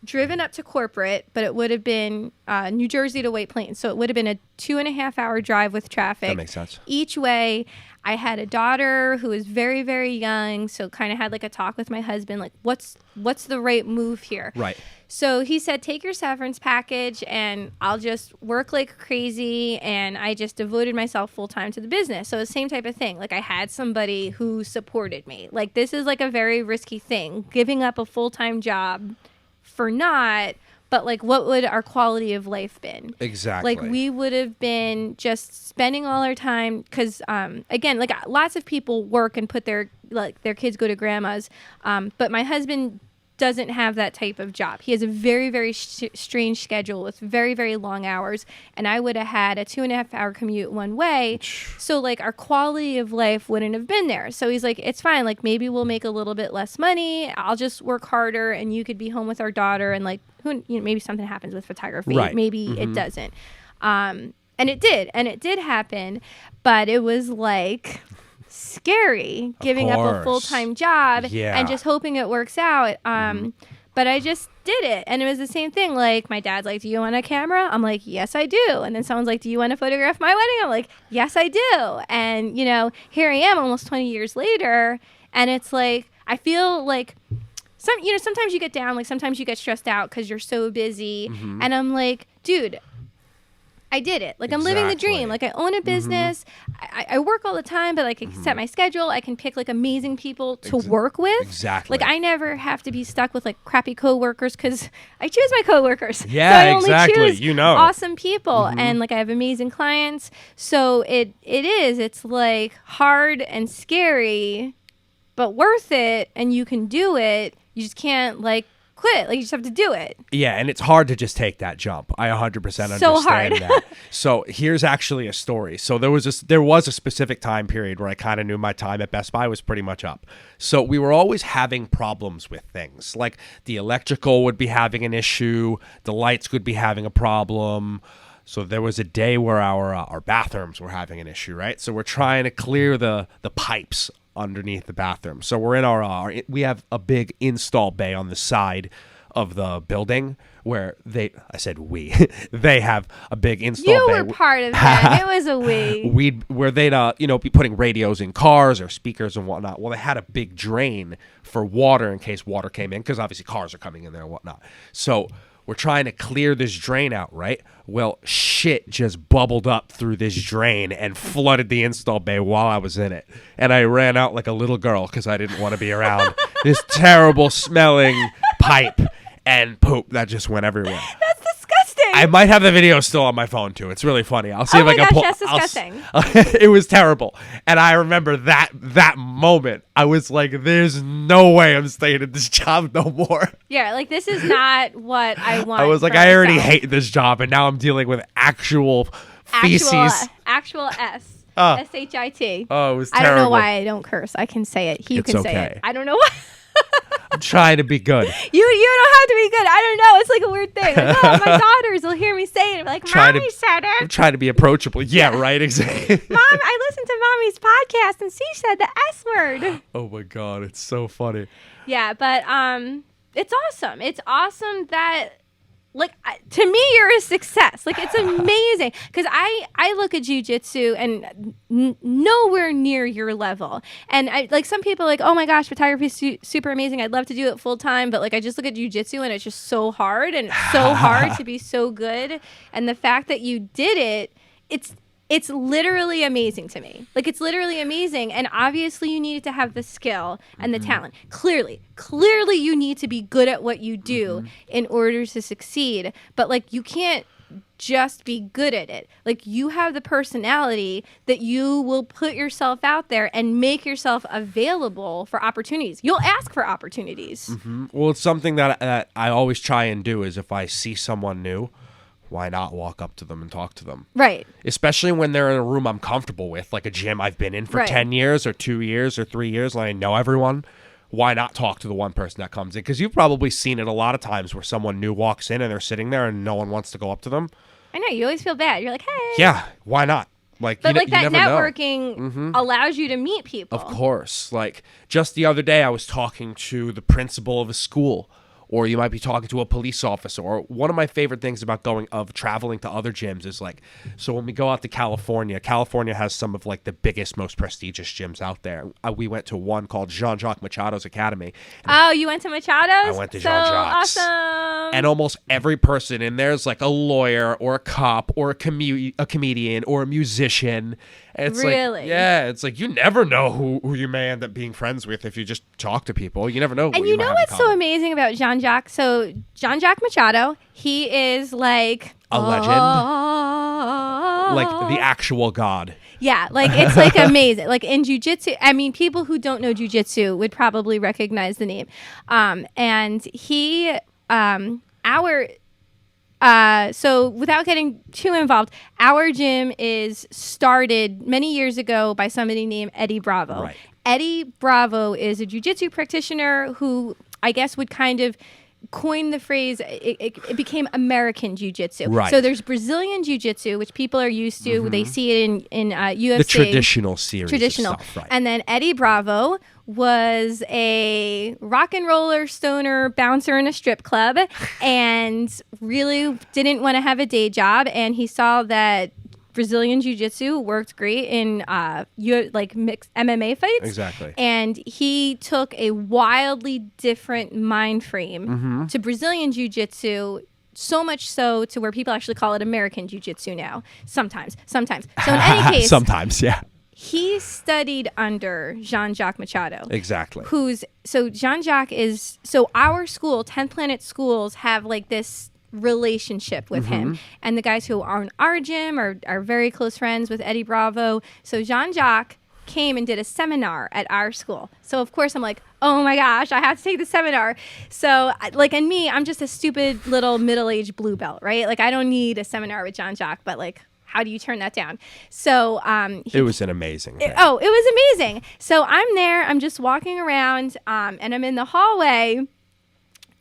driven up to corporate, but it would have been New Jersey to White Plains. So it would have been a 2.5-hour drive with traffic. That makes sense. Each way. I had a daughter who was very, very young, so kind of had like a talk with my husband, like, what's the right move here? Right. So he said, take your severance package and I'll just work like crazy. And I just devoted myself full time to the business. So the same type of thing. Like, I had somebody who supported me. Like, this is like a very risky thing, giving up a full-time job for not, but like, what would our quality of life been? Exactly. Like, we would have been just spending all our time, because again, like, lots of people work and put their kids go to grandma's, but my husband doesn't have that type of job. He has a very, very strange schedule with very, very long hours, and I would have had a 2.5-hour commute one way. So like, our quality of life wouldn't have been there. So he's like, it's fine. Like, maybe we'll make a little bit less money. I'll just work harder, and you could be home with our daughter. And like, maybe something happens with photography. Right. Maybe it doesn't. And it did happen, but it was like scary giving up a full-time job and just hoping it works out. But I just did it, and it was the same thing. Like, my dad's like, do you want a camera? I'm like, yes, I do. And then someone's like, do you want to photograph my wedding? I'm like, yes, I do. And you know, here I am almost 20 years later, and it's like, I feel like sometimes you get down, like sometimes you get stressed out because you're so busy, and I'm like, dude, I did it. Like, I'm living the dream. Like, I own a business. I work all the time, but like, I can set my schedule. I can pick like amazing people to work with. Exactly. Like, I never have to be stuck with like crappy coworkers, because I choose my coworkers. Yeah, so I only exactly. choose awesome people, and like, I have amazing clients. So it's like hard and scary, but worth it, and you can do it. You just can't like quit. Like, you just have to do it. Yeah, and it's hard to just take that jump. I 100% understand that. So here's actually a story. So there was a specific time period where I kind of knew my time at Best Buy was pretty much up. So we were always having problems with things. Like, the electrical would be having an issue, the lights would be having a problem. So there was a day where our bathrooms were having an issue, right? So we're trying to clear the pipes underneath the bathroom. So we're in we have a big install bay on the side of the building where they have a big install bay. You were part of that. It was a where they'd be putting radios in cars or speakers and whatnot. Well, they had a big drain for water in case water came in, because obviously cars are coming in there and whatnot. So we're trying to clear this drain out, right? Well, shit just bubbled up through this drain and flooded the install bay while I was in it. And I ran out like a little girl because I didn't want to be around this terrible smelling pipe and poop that just went everywhere. That's disgusting. I might have the video still on my phone too. It's really funny. I'll see if I can pull. That's disgusting. It was terrible, and I remember that moment. I was like, "There's no way I'm staying at this job no more." Yeah, like this is not what I want. I was like, I already hate this job, and now I'm dealing with actual feces. Actual S. S-H-I-T. Oh, it was terrible. I don't know why I don't curse. I can say it. You can say it. I don't know why. I'm trying to be good. You don't have to be good. I don't know. It's like a weird thing. Like, oh, my daughters will hear me say it. Like, Mommy said it. I'm trying to be approachable. Yeah, right. Exactly. Mom, I listened to Mommy's podcast and she said the S word. Oh my God, it's so funny. Yeah, but it's awesome. It's awesome that. Like, to me, you're a success. Like, it's amazing. Because I look at jiu-jitsu and nowhere near your level. And like some people are like, oh my gosh, photography is super amazing. I'd love to do it full time. But like, I just look at jiu-jitsu and it's just so hard. And it's so hard to be so good. And the fact that you did it, it's literally amazing to me. Like, it's literally amazing. And obviously you needed to have the skill and the talent. Clearly you need to be good at what you do in order to succeed. But like, you can't just be good at it. Like, you have the personality that you will put yourself out there and make yourself available for opportunities. You'll ask for opportunities. Well, it's something that I always try and do is if I see someone new, why not walk up to them and talk to them? Right. Especially when they're in a room I'm comfortable with, like a gym I've been in for 10 years or 2 years or 3 years, and I know everyone. Why not talk to the one person that comes in? Because you've probably seen it a lot of times where someone new walks in and they're sitting there and no one wants to go up to them. I know. You always feel bad. You're like, hey. Yeah. Why not? Like, but you, like you that never networking allows you to meet people. Of course. Like, just the other day I was talking to the principal of a school. Or you might be talking to a police officer. Or one of my favorite things about traveling to other gyms is like, so when we go out to California has some of like the biggest, most prestigious gyms out there. We went to one called Jean-Jacques Machado's Academy. Oh, you went to Machado's? I went to Jean-Jacques. Awesome. And almost every person in there is like a lawyer or a cop or a comedian or a musician. It's really? Like, yeah, it's like you never know who you may end up being friends with if you just talk to people. You never know. And you know what's so amazing about Jean-Jacques? So Jean-Jacques Machado, he is like a legend, like the actual god. Yeah, like it's like amazing. Like in jiu-jitsu, I mean, people who don't know jiu-jitsu would probably recognize the name. And he, so without getting too involved, our gym is started many years ago by somebody named Eddie Bravo. Right. Eddie Bravo is a jiu-jitsu practitioner who I guess would kind of coin the phrase, it became American jiu-jitsu. Right. So there's Brazilian jiu-jitsu, which people are used to. They see it in UFC. The traditional series of stuff, right. And then Eddie Bravo was a rock and roller stoner bouncer in a strip club and really didn't want to have a day job. And he saw that Brazilian jiu-jitsu worked great in like mixed MMA fights. Exactly. And he took a wildly different mind frame to Brazilian jiu-jitsu, so much so to where people actually call it American jiu-jitsu now. Sometimes. So in any case, sometimes, yeah. He studied under Jean-Jacques Machado. Exactly. Jean-Jacques is, our school, 10 Planet Schools, have like this relationship with him. And the guys who are in our gym are very close friends with Eddie Bravo. So Jean-Jacques came and did a seminar at our school. So of course I'm like, oh my gosh, I have to take the seminar. So like, and me, I'm just a stupid little middle-aged blue belt, right? Like I don't need a seminar with Jean-Jacques, but like, how do you turn that down? So it was an amazing thing. It was amazing. So I'm there, I'm just walking around, and I'm in the hallway,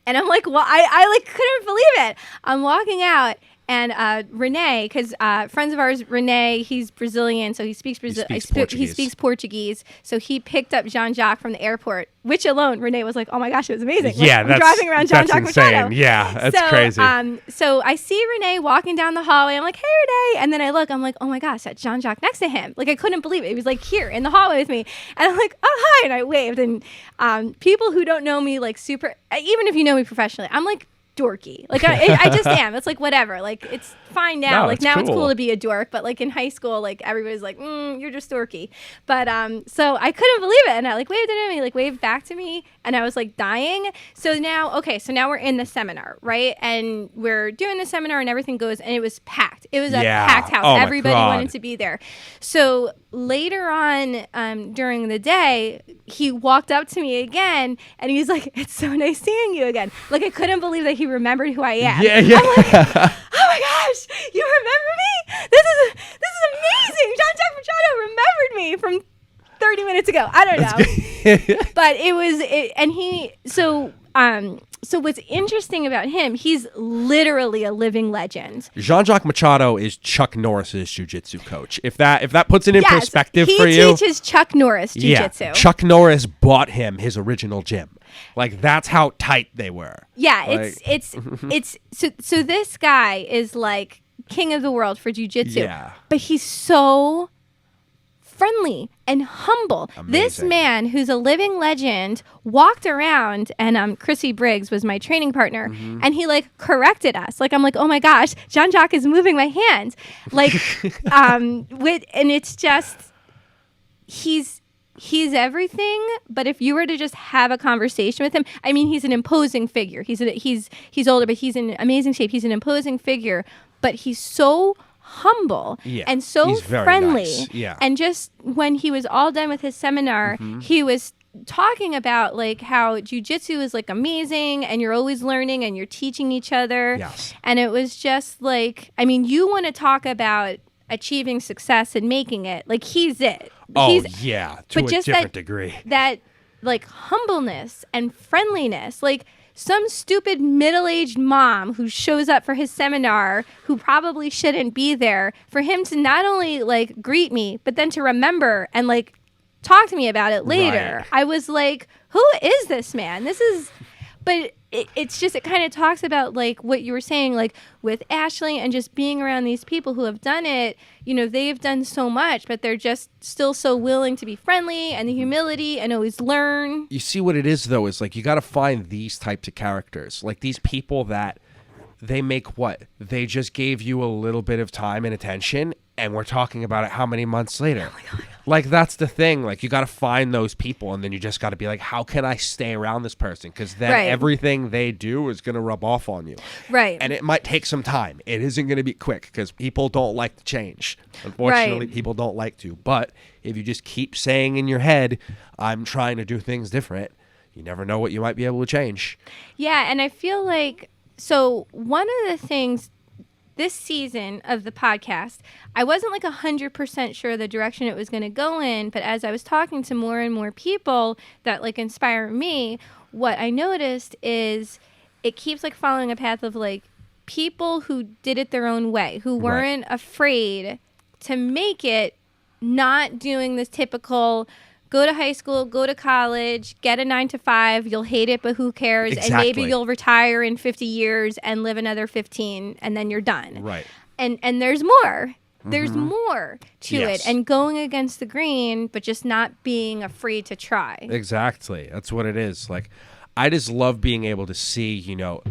and I'm like, well, I like couldn't believe it. I'm walking out, and Renee, because friends of ours, Renee, he's Brazilian, so he speaks Portuguese. He speaks Portuguese. So he picked up Jean-Jacques from the airport, which alone, Renee was like, oh my gosh, it was amazing. Yeah, like, I'm driving around Jean-Jacques Machado. Yeah, that's crazy. So I see Renee walking down the hallway. I'm like, hey, Renee. And then I look, I'm like, oh my gosh, that's Jean-Jacques next to him. Like, I couldn't believe it. He was like here in the hallway with me. And I'm like, oh, hi. And I waved. And people who don't know me, like super, even if you know me professionally, I'm like, dorky. Like I just am. It's like whatever. Like it's fine now. Like now it's cool to be a dork. But like in high school, like everybody's like, you're just dorky. But so I couldn't believe it, and I like waved at him. He like waved back to me, and I was like dying. So now we're in the seminar, right? And we're doing the seminar and everything goes, and it was packed. It was a packed house. Oh, Everybody wanted to be there. So later on during the day, he walked up to me again, and he's like, "It's so nice seeing you again." Like, I couldn't believe that he remembered who I am. Yeah. I'm like, "Oh my gosh, you remember me? This is amazing. Jean-Jacques Machado remembered me from 30 minutes ago." I don't know. But it was so what's interesting about him, he's literally a living legend. Jean-Jacques Machado is Chuck Norris's jiu-jitsu coach. If that puts it in perspective for you. He teaches Chuck Norris jiu-jitsu. Yeah, Chuck Norris bought him his original gym. Like, that's how tight they were. Yeah, like, it's so this guy is like king of the world for jiu-jitsu. Yeah. But he's so friendly and humble. Amazing. This man, who's a living legend, walked around, and Chrissy Briggs was my training partner, and he like corrected us. Like, I'm like, oh my gosh, Jean-Jacques is moving my hand. Like, and it's just, he's everything. But if you were to just have a conversation with him, I mean, he's an imposing figure. He's older, but he's in amazing shape. He's an imposing figure, but he's so humble and so friendly. Nice. Yeah. And just when he was all done with his seminar, he was talking about like how jiu-jitsu is like amazing, and you're always learning and you're teaching each other. Yes. And it was just like, I mean, you want to talk about achieving success and making it, like, he's it. To a different degree. That like humbleness and friendliness, like some stupid middle-aged mom who shows up for his seminar who probably shouldn't be there, for him to not only like greet me, but then to remember and like talk to me about it later. Right. I was like, who is this man? But it kind of talks about like what you were saying, like with Ashley and just being around these people who have done it. You know, they've done so much, but they're just still so willing to be friendly, and the humility and always learn. You see what it is, though, is like you got to find these types of characters, like these people that they make what? They just gave you a little bit of time and attention, and we're talking about it how many months later? Oh my God. Like, that's the thing. Like, you got to find those people, and then you just got to be like, how can I stay around this person? Because then everything they do is going to rub off on you. Right. And it might take some time. It isn't going to be quick because people don't like to change. Unfortunately, people don't like to. But if you just keep saying in your head, I'm trying to do things different, you never know what you might be able to change. Yeah, and I feel like, so one of the things this season of the podcast, I wasn't like 100% sure the direction it was going to go in, but as I was talking to more and more people that like inspire me, what I noticed is it keeps like following a path of like people who did it their own way, who weren't afraid to make it, not doing this typical go to high school, go to college, get a 9-to-5. You'll hate it, but who cares? Exactly. And maybe you'll retire in 50 years and live another 15, and then you're done. Right. And there's more. There's more to it. And going against the grain, but just not being afraid to try. Exactly. That's what it is. Like, I just love being able to see, you know,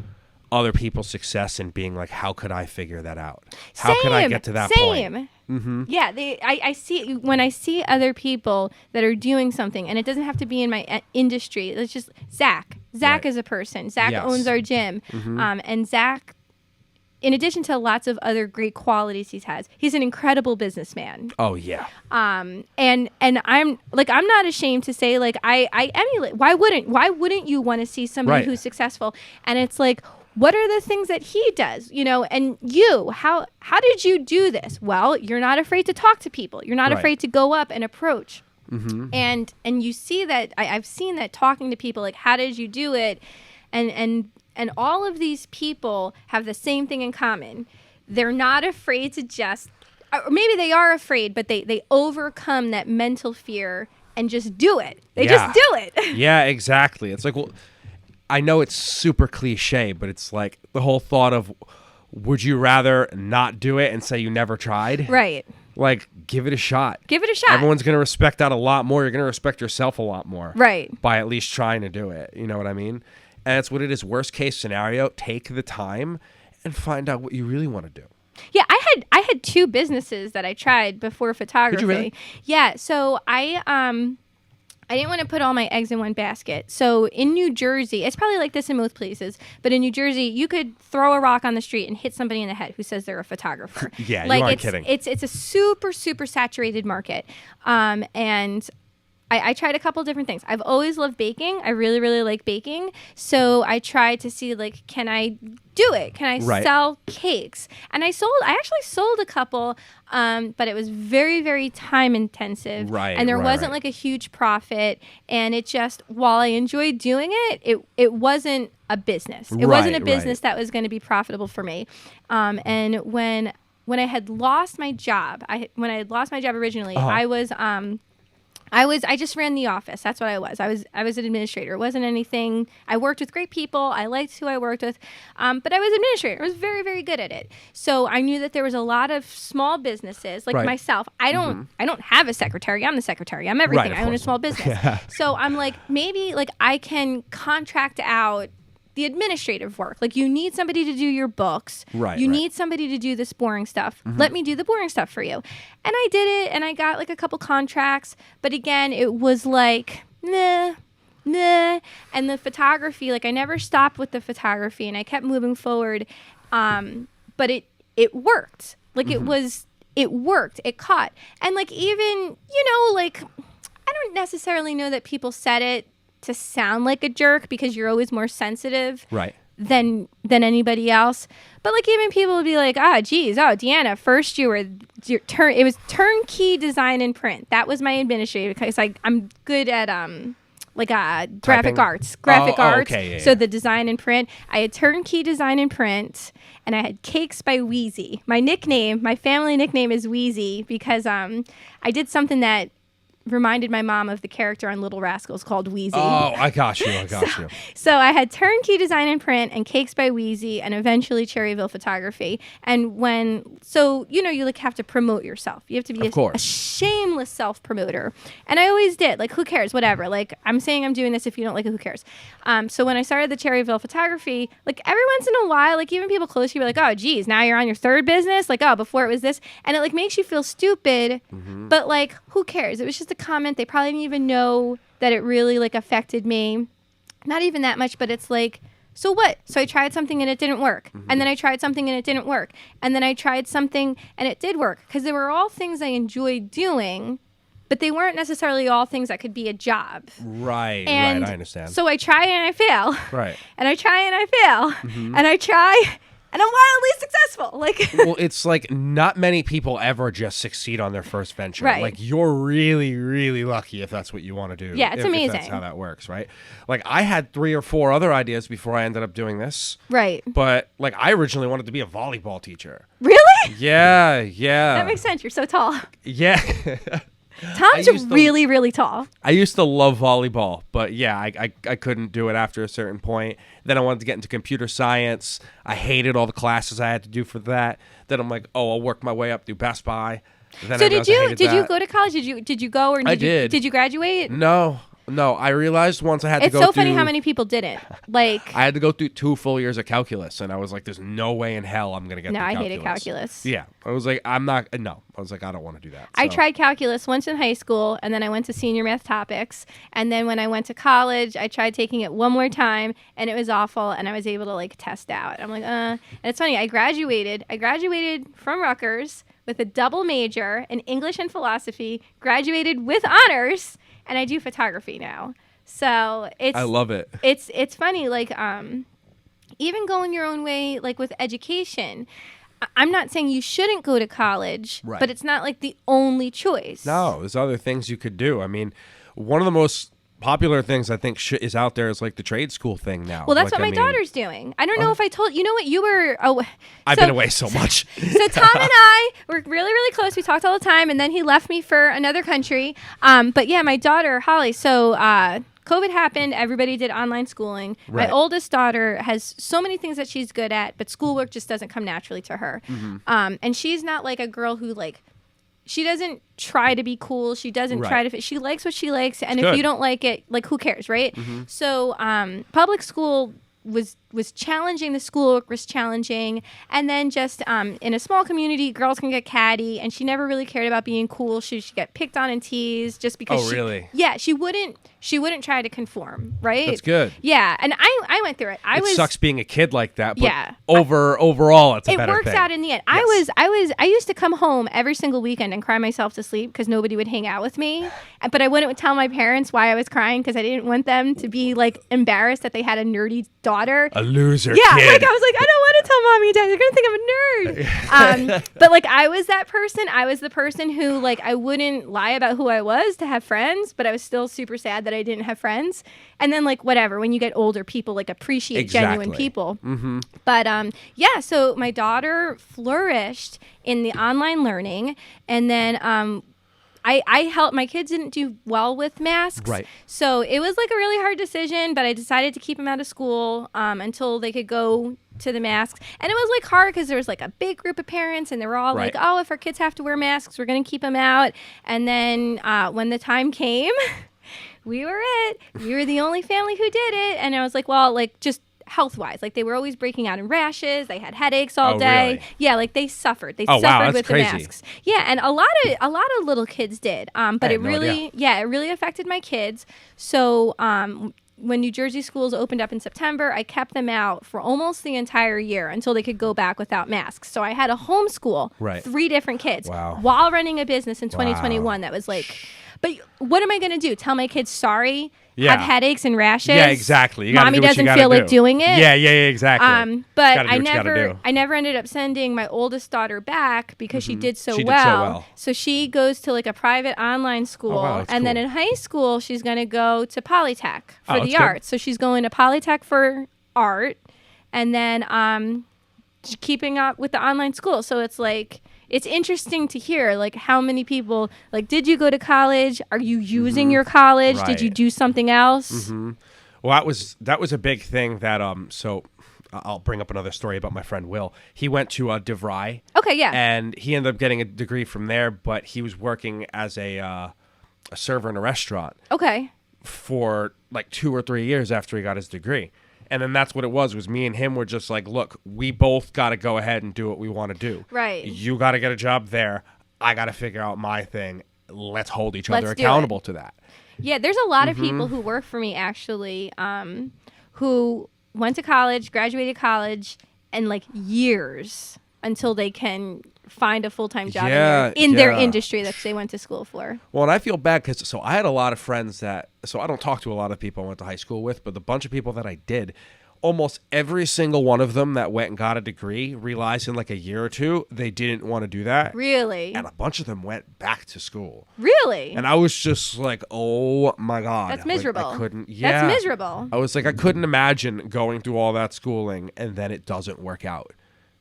other people's success and being like, how could I figure that out? How could I get to that point? Yeah, I see when I see other people that are doing something, and it doesn't have to be in my industry. It's just Zach. Zach is a person. Zach owns our gym, and Zach, in addition to lots of other great qualities he's an incredible businessman. Oh yeah. And I'm not ashamed to say, like, I emulate. Why wouldn't you want to see somebody who's successful? And it's like, what are the things that he does, you know? And how did you do this? Well, you're not afraid to talk to people. You're not afraid to go up and approach. And you see that, I've seen that talking to people, like, how did you do it? And all of these people have the same thing in common. They're not afraid to just, or maybe they are afraid, but they overcome that mental fear and just do it. They just do it. Yeah, exactly. It's like, well, I know it's super cliche, but it's like the whole thought of, would you rather not do it and say you never tried? Right. Like, give it a shot. Give it a shot. Everyone's going to respect that a lot more. You're going to respect yourself a lot more. Right. By at least trying to do it. You know what I mean? And that's what it is. Worst case scenario, take the time and find out what you really want to do. Yeah, I had 2 businesses that I tried before photography. Did you really? Yeah, so I I didn't want to put all my eggs in one basket. So in New Jersey, it's probably like this in most places, but in New Jersey, you could throw a rock on the street and hit somebody in the head who says they're a photographer. Yeah, like you aren't kidding. It's a super, super saturated market. And I tried a couple different things. I've always loved baking. I really, really like baking. So I tried to see, like, can I do it? Can I sell cakes? And I actually sold a couple, but it was very, very time intensive. And there wasn't like a huge profit. And it just, while I enjoyed doing it, it wasn't a business. It wasn't a business that was going to be profitable for me. And when I had lost my job, when I had lost my job originally, I just ran the office. That's what I was. I was an administrator. It wasn't anything. I worked with great people. I liked who I worked with. But I was an administrator. I was very, very good at it. So I knew that there was a lot of small businesses like myself. I don't have a secretary. I'm the secretary. I'm everything. I own a small business. So I'm like, maybe like I can contract out the administrative work. Like, you need somebody to do your books. You need somebody to do this boring stuff. Let me do the boring stuff for you. And I did it, and I got like a couple contracts. But again, it was like, nah. And the photography, like, I never stopped with the photography, and I kept moving forward. But it worked. Like, it worked. It caught. And like, even, like, I don't necessarily know that people said it to sound like a jerk, because you're always more sensitive than anybody else. But like, even people would be like, Deanna, first it was turnkey design and print. That was my administrative, because I'm good at graphic arts. Okay, So the design and print, I had turnkey design and print, and I had Cakes by Wheezy. My family nickname is Wheezy, because I did something that reminded my mom of the character on Little Rascals called Wheezy. Oh, I got you. So I had turnkey design and print and Cakes by Wheezy, and eventually Cherryville Photography. And you like have to promote yourself. You have to be a shameless self-promoter. And I always did. Like, who cares? Whatever. Like, I'm saying I'm doing this. If you don't like it, who cares? So when I started the Cherryville Photography, like, every once in a while, like, even people close to you were like, oh, geez, now you're on your third business? Like, oh, before it was this. And it like makes you feel stupid. But like, who cares? It was just a comment. They probably didn't even know that it really like affected me. Not even that much, but it's like, so what? So I tried something and it didn't work. And then I tried something and it didn't work. And then I tried something and it did work. Because they were all things I enjoyed doing, but they weren't necessarily all things that could be a job. Right, I understand. So I try and I fail. And I try and I fail. And I try and I'm wildly successful. Like, well, it's like not many people ever just succeed on their first venture. Like, you're really, really lucky if that's what you want to do. Yeah, it's amazing. If that's how that works, right? Like, I had 3 or 4 other ideas before I ended up doing this. But like, I originally wanted to be a volleyball teacher. Really? Yeah. That makes sense. You're so tall. Yeah. Tom's really, really tall. I used to love volleyball, but yeah, I couldn't do it after a certain point. Then I wanted to get into computer science. I hated all the classes I had to do for that. Then I'm like, I'll work my way up through Best Buy. Then so did you go to college? Did you go, or did you graduate? No, I realized once I had to go through... It's so funny how many people didn't. Like, I had to go through 2 full years of calculus, and I was like, there's no way in hell I'm going to get through calculus. No, I hated calculus. Yeah. I was like, I was like, I don't want to do that. I tried calculus once in high school, and then I went to senior math topics. And then when I went to college, I tried taking it one more time, and it was awful, and I was able to, like, test out. I'm like, And it's funny, I graduated from Rutgers with a double major in English and philosophy, graduated with honors, and I do photography now. So I love it. It's funny, like, even going your own way, like with education. I'm not saying you shouldn't go to college, but it's not like the only choice. No, there's other things you could do. I mean, one of the most popular things I think is out there is like the trade school thing now. Well, that's what my daughter's doing. I don't know if I told you know what you were. I've been away so much. So Tom and I were really, really close. We talked all the time, and then he left me for another country. But yeah, my daughter Holly. So COVID happened. Everybody did online schooling. My oldest daughter has so many things that she's good at, but schoolwork just doesn't come naturally to her. And she's not like a girl who like. She doesn't try to be cool. She doesn't try to fit. She likes what she likes. And if you don't like it, like, who cares, right? So public school was was challenging. The schoolwork was challenging. And then just in a small community, girls can get catty. And she never really cared about being cool. She get picked on and teased just because really? Yeah, she wouldn't try to conform, right? That's good. Yeah, and I went through it. It sucks being a kid like that, but yeah, overall, it's a better thing. It works out in the end. Yes. I used to come home every single weekend and cry myself to sleep because nobody would hang out with me. But I wouldn't tell my parents why I was crying because I didn't want them to be like embarrassed that they had a nerdy daughter. A loser yeah, kid. like I was like, I don't want to tell mommy and dad. They're going to think I'm a nerd. But like I was that person. I was the person who like I wouldn't lie about who I was to have friends, but I was still super sad that I didn't have friends. And then like whatever, when you get older, people like appreciate genuine people. Mm-hmm. But yeah, so my daughter flourished in the online learning, and then I helped. My kids didn't do well with masks, right? So it was like a really hard decision, but I decided to keep them out of school until they could go to the masks. And it was like hard because there was like a big group of parents, and they were all like, "Oh, if our kids have to wear masks, we're going to keep them out." And then when the time came. We were the only family who did it. And I was like, well, like just health-wise, like they were always breaking out in rashes. They had headaches all day. Really? Yeah, like they suffered. They wow, suffered that's with crazy. the masks. Yeah, and a lot of little kids did. But it really, it really affected my kids. So when New Jersey schools opened up in September, I kept them out for almost the entire year until they could go back without masks. So I had to homeschool 3 different kids while running a business in 2021. That was like... But what am I going to do? Tell my kids sorry? Have headaches and rashes? Yeah, exactly. Mommy doesn't feel like doing it? Yeah, exactly. But I never ended up sending my oldest daughter back because she did so well. So she goes to like a private online school. And then in high school, she's going to go to Polytech for the arts. So she's going to Polytech for art and then keeping up with the online school. So it's like... It's interesting to hear, like, how many people, like, did you go to college? Are you using your college? Right. Did you do something else? Mm-hmm. Well, that was a big thing that, so I'll bring up another story about my friend Will. He went to DeVry. Okay, yeah. And he ended up getting a degree from there, but he was working as a server in a restaurant. Okay. For like 2 or 3 years after he got his degree. And then that's what it was me and him were just like, look, we both got to go ahead and do what we want to do. Right. You got to get a job there. I got to figure out my thing. Let's hold each other accountable to that. Yeah, there's a lot of people who work for me, actually, who went to college, graduated college, and like years until they can find a full-time job in their industry that they went to school for. Well, and I feel bad because I had a lot of friends I don't talk to a lot of people I went to high school with, but the bunch of people that I did, almost every single one of them that went and got a degree realized in like a year or two they didn't want to do that. Really? And a bunch of them went back to school. Really? And I was just like, oh my God. That's miserable. Like, I couldn't. Yeah. That's miserable. I was like, I couldn't imagine going through all that schooling and then it doesn't work out.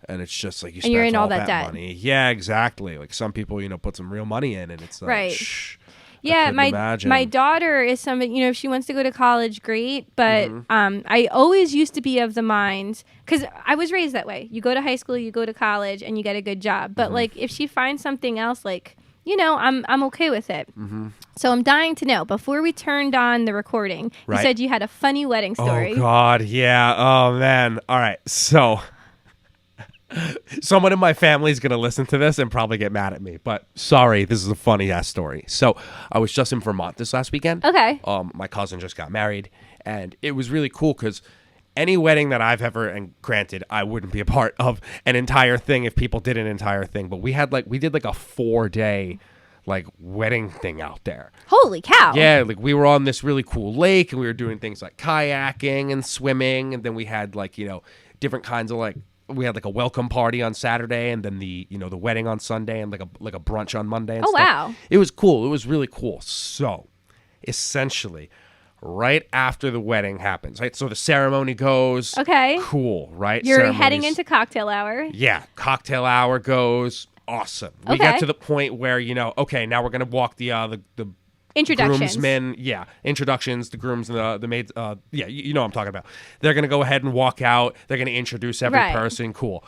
And it's just like you spent you're in all that debt. money. Yeah, exactly. Like some people, put some real money in, and it's like, right. Yeah, my daughter is somebody, if she wants to go to college, great. But I always used to be of the mind, because I was raised that way. You go to high school, you go to college, and you get a good job. But like if she finds something else, like, I'm okay with it. So I'm dying to know, before we turned on the recording, you said you had a funny wedding story. Oh, God, yeah. Oh, man. All right, so... Someone in my family is going to listen to this and probably get mad at me, but sorry, this is a funny ass story. So I was just in Vermont this last weekend. Okay. My cousin just got married, and it was really cool because any wedding that I've ever, and granted, I wouldn't be a part of an entire thing if people did an entire thing, but we did like a 4-day like wedding thing out there. Holy cow. Yeah, like we were on this really cool lake, and we were doing things like kayaking and swimming, and then we had like, different kinds of like, we had like a welcome party on Saturday, and then the wedding on Sunday, and like a brunch on Monday and stuff. Wow. It was cool. It was really cool. So essentially, right after the wedding happens, right? So the ceremony goes. Okay. Cool, right? You're heading into cocktail hour. Yeah. Cocktail hour goes. Awesome. We get to the point where, okay, now we're going to walk the introductions. Groomsmen, introductions, the grooms and the maids. You know what I'm talking about. They're going to go ahead and walk out. They're going to introduce every person. Cool.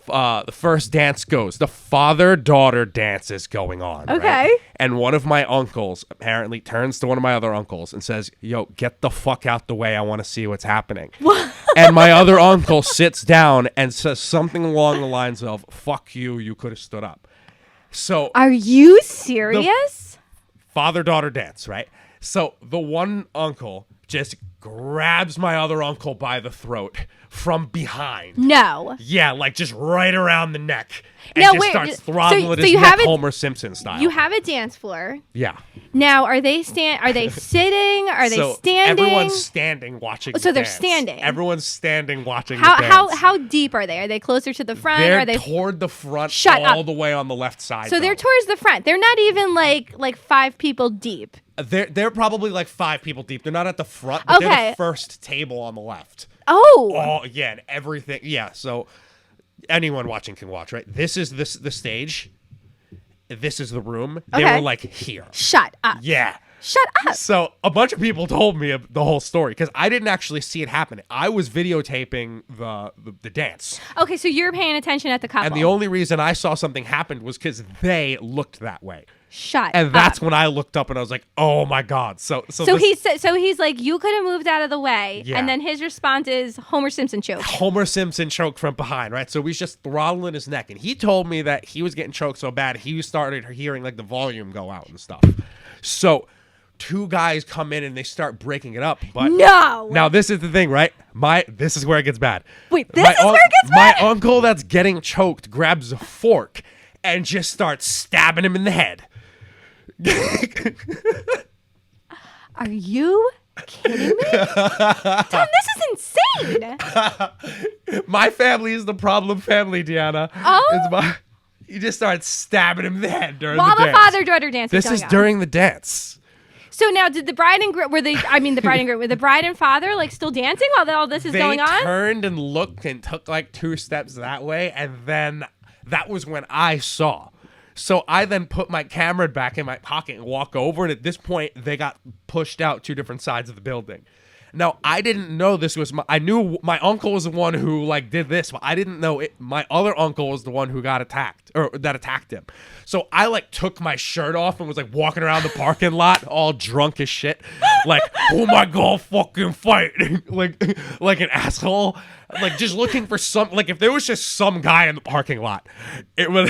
the first dance goes. The father-daughter dance is going on. Okay. Right? And one of my uncles apparently turns to one of my other uncles and says, "Yo, get the fuck out the way. I want to see what's happening." And my other uncle sits down and says something along the lines of, "Fuck you. You could have stood up." So are you serious? Father-daughter dance, right? So the one uncle just grabs my other uncle by the throat from behind. No. Yeah, like just right around the neck. And No, just wait, starts so throttling his you neck have it- Homer Simpson style. You have a dance floor. Yeah. Now, are they sitting? Are they standing? Everyone's standing watching So the they're dance. standing. Everyone's standing watching the dance. How deep are they? Are they closer to the front? They're Are they toward the front Shut all up. the way on the left side. So they're towards the front. They're not even like 5 people deep. They're probably like 5 people deep. They're not at the front, but they're Okay. the first table on the left. Oh. Yeah, and everything. Yeah, so anyone watching can watch, right? This is the stage. This is the room. They Okay. were like here. Shut up. Yeah. Shut up. So a bunch of people told me the whole story because I didn't actually see it happen. I was videotaping the dance. Okay, so you're paying attention at the couple. And the only reason I saw something happen was because they looked that way. Shut And up. that's when I looked up and I was like, "Oh my god!" So he's like, you could have moved out of the way, Yeah. and then his response is Homer Simpson choke. Homer Simpson choked from behind, right? So he's just throttling his neck, and he told me that he was getting choked so bad he started hearing like the volume go out and stuff. So 2 guys come in and they start breaking it up. But No. now this is the thing, right? This is where it gets bad. Wait, this is where it gets bad? My uncle that's getting choked grabs a fork and just starts stabbing him in the head. Are you kidding me? Tom, this is insane. My family is the problem family, Deanna. Oh? He just starts stabbing him in the head during While the the dance. father-daughter dance This going is on. during the dance. So now, did the bride and groom were the bride and father like still dancing while all this is going on? They turned and looked and took like 2 steps that way, and then that was when I saw. So I then put my camera back in my pocket and walk over, and at this point, they got pushed out 2 different sides of the building. Now, I didn't know this was I knew my uncle was the one who like did this, but I didn't know my other uncle was the one who got attacked or that attacked him. So I like took my shirt off and was like walking around the parking lot all drunk as shit. Like, oh my God, fucking fight. like an asshole. Like just looking for like if there was just some guy in the parking lot, it would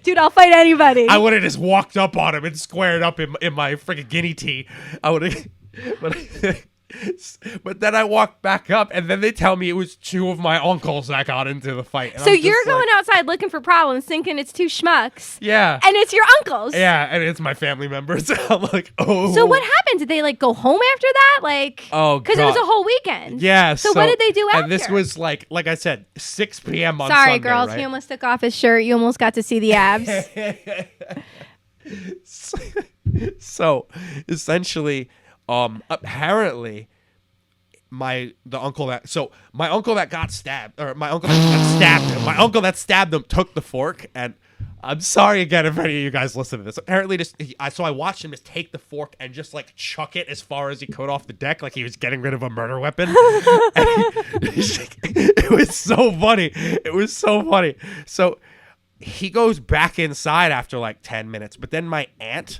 Dude, I'll fight anybody. I would have just walked up on him and squared up in my freaking guinea tee. I would have but then I walked back up, and then they tell me it was 2 of my uncles that got into the fight. And So I'm just you're going like, outside looking for problems, thinking it's 2 schmucks. Yeah. And it's your uncles. Yeah, and it's my family members. I'm like, oh. So what happened? Did they like go home after that? Like, Oh, because it was God. a whole weekend. Yeah. So what did they do after? And this was like I said, 6 p.m. on Sorry, Sunday, girls. right? He almost took off his shirt. You almost got to see the abs. So essentially, apparently, my uncle that got stabbed, or my uncle that stabbed him, my uncle that stabbed him took the fork, and I'm sorry again if any of you guys listen to this. Apparently, so I watched him just take the fork and just like chuck it as far as he could off the deck, like he was getting rid of a murder weapon. It was so funny. It was so funny. So he goes back inside after like 10 minutes, but then my aunt,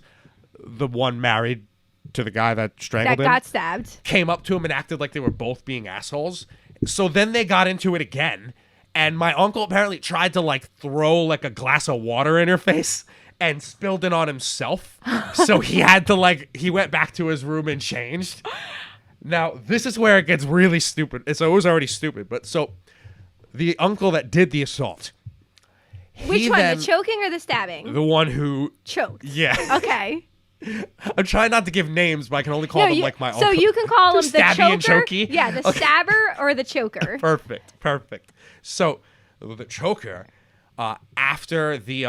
the one married to the guy that strangled That him, got stabbed. came up to him and acted like they were both being assholes. So then they got into it again, and my uncle apparently tried to like throw like a glass of water in her face and spilled it on himself. So he had to he went back to his room and changed. Now, this is where it gets really stupid. So it was already stupid, but so the uncle that did the assault, Which one? The choking or the stabbing? the one who Choked. Yeah. Okay. I'm trying not to give names, but I can only call them like my uncle. So you can call him the Stabby choker. and Chokey? Yeah, the stabber or the choker. Perfect. So the choker, after the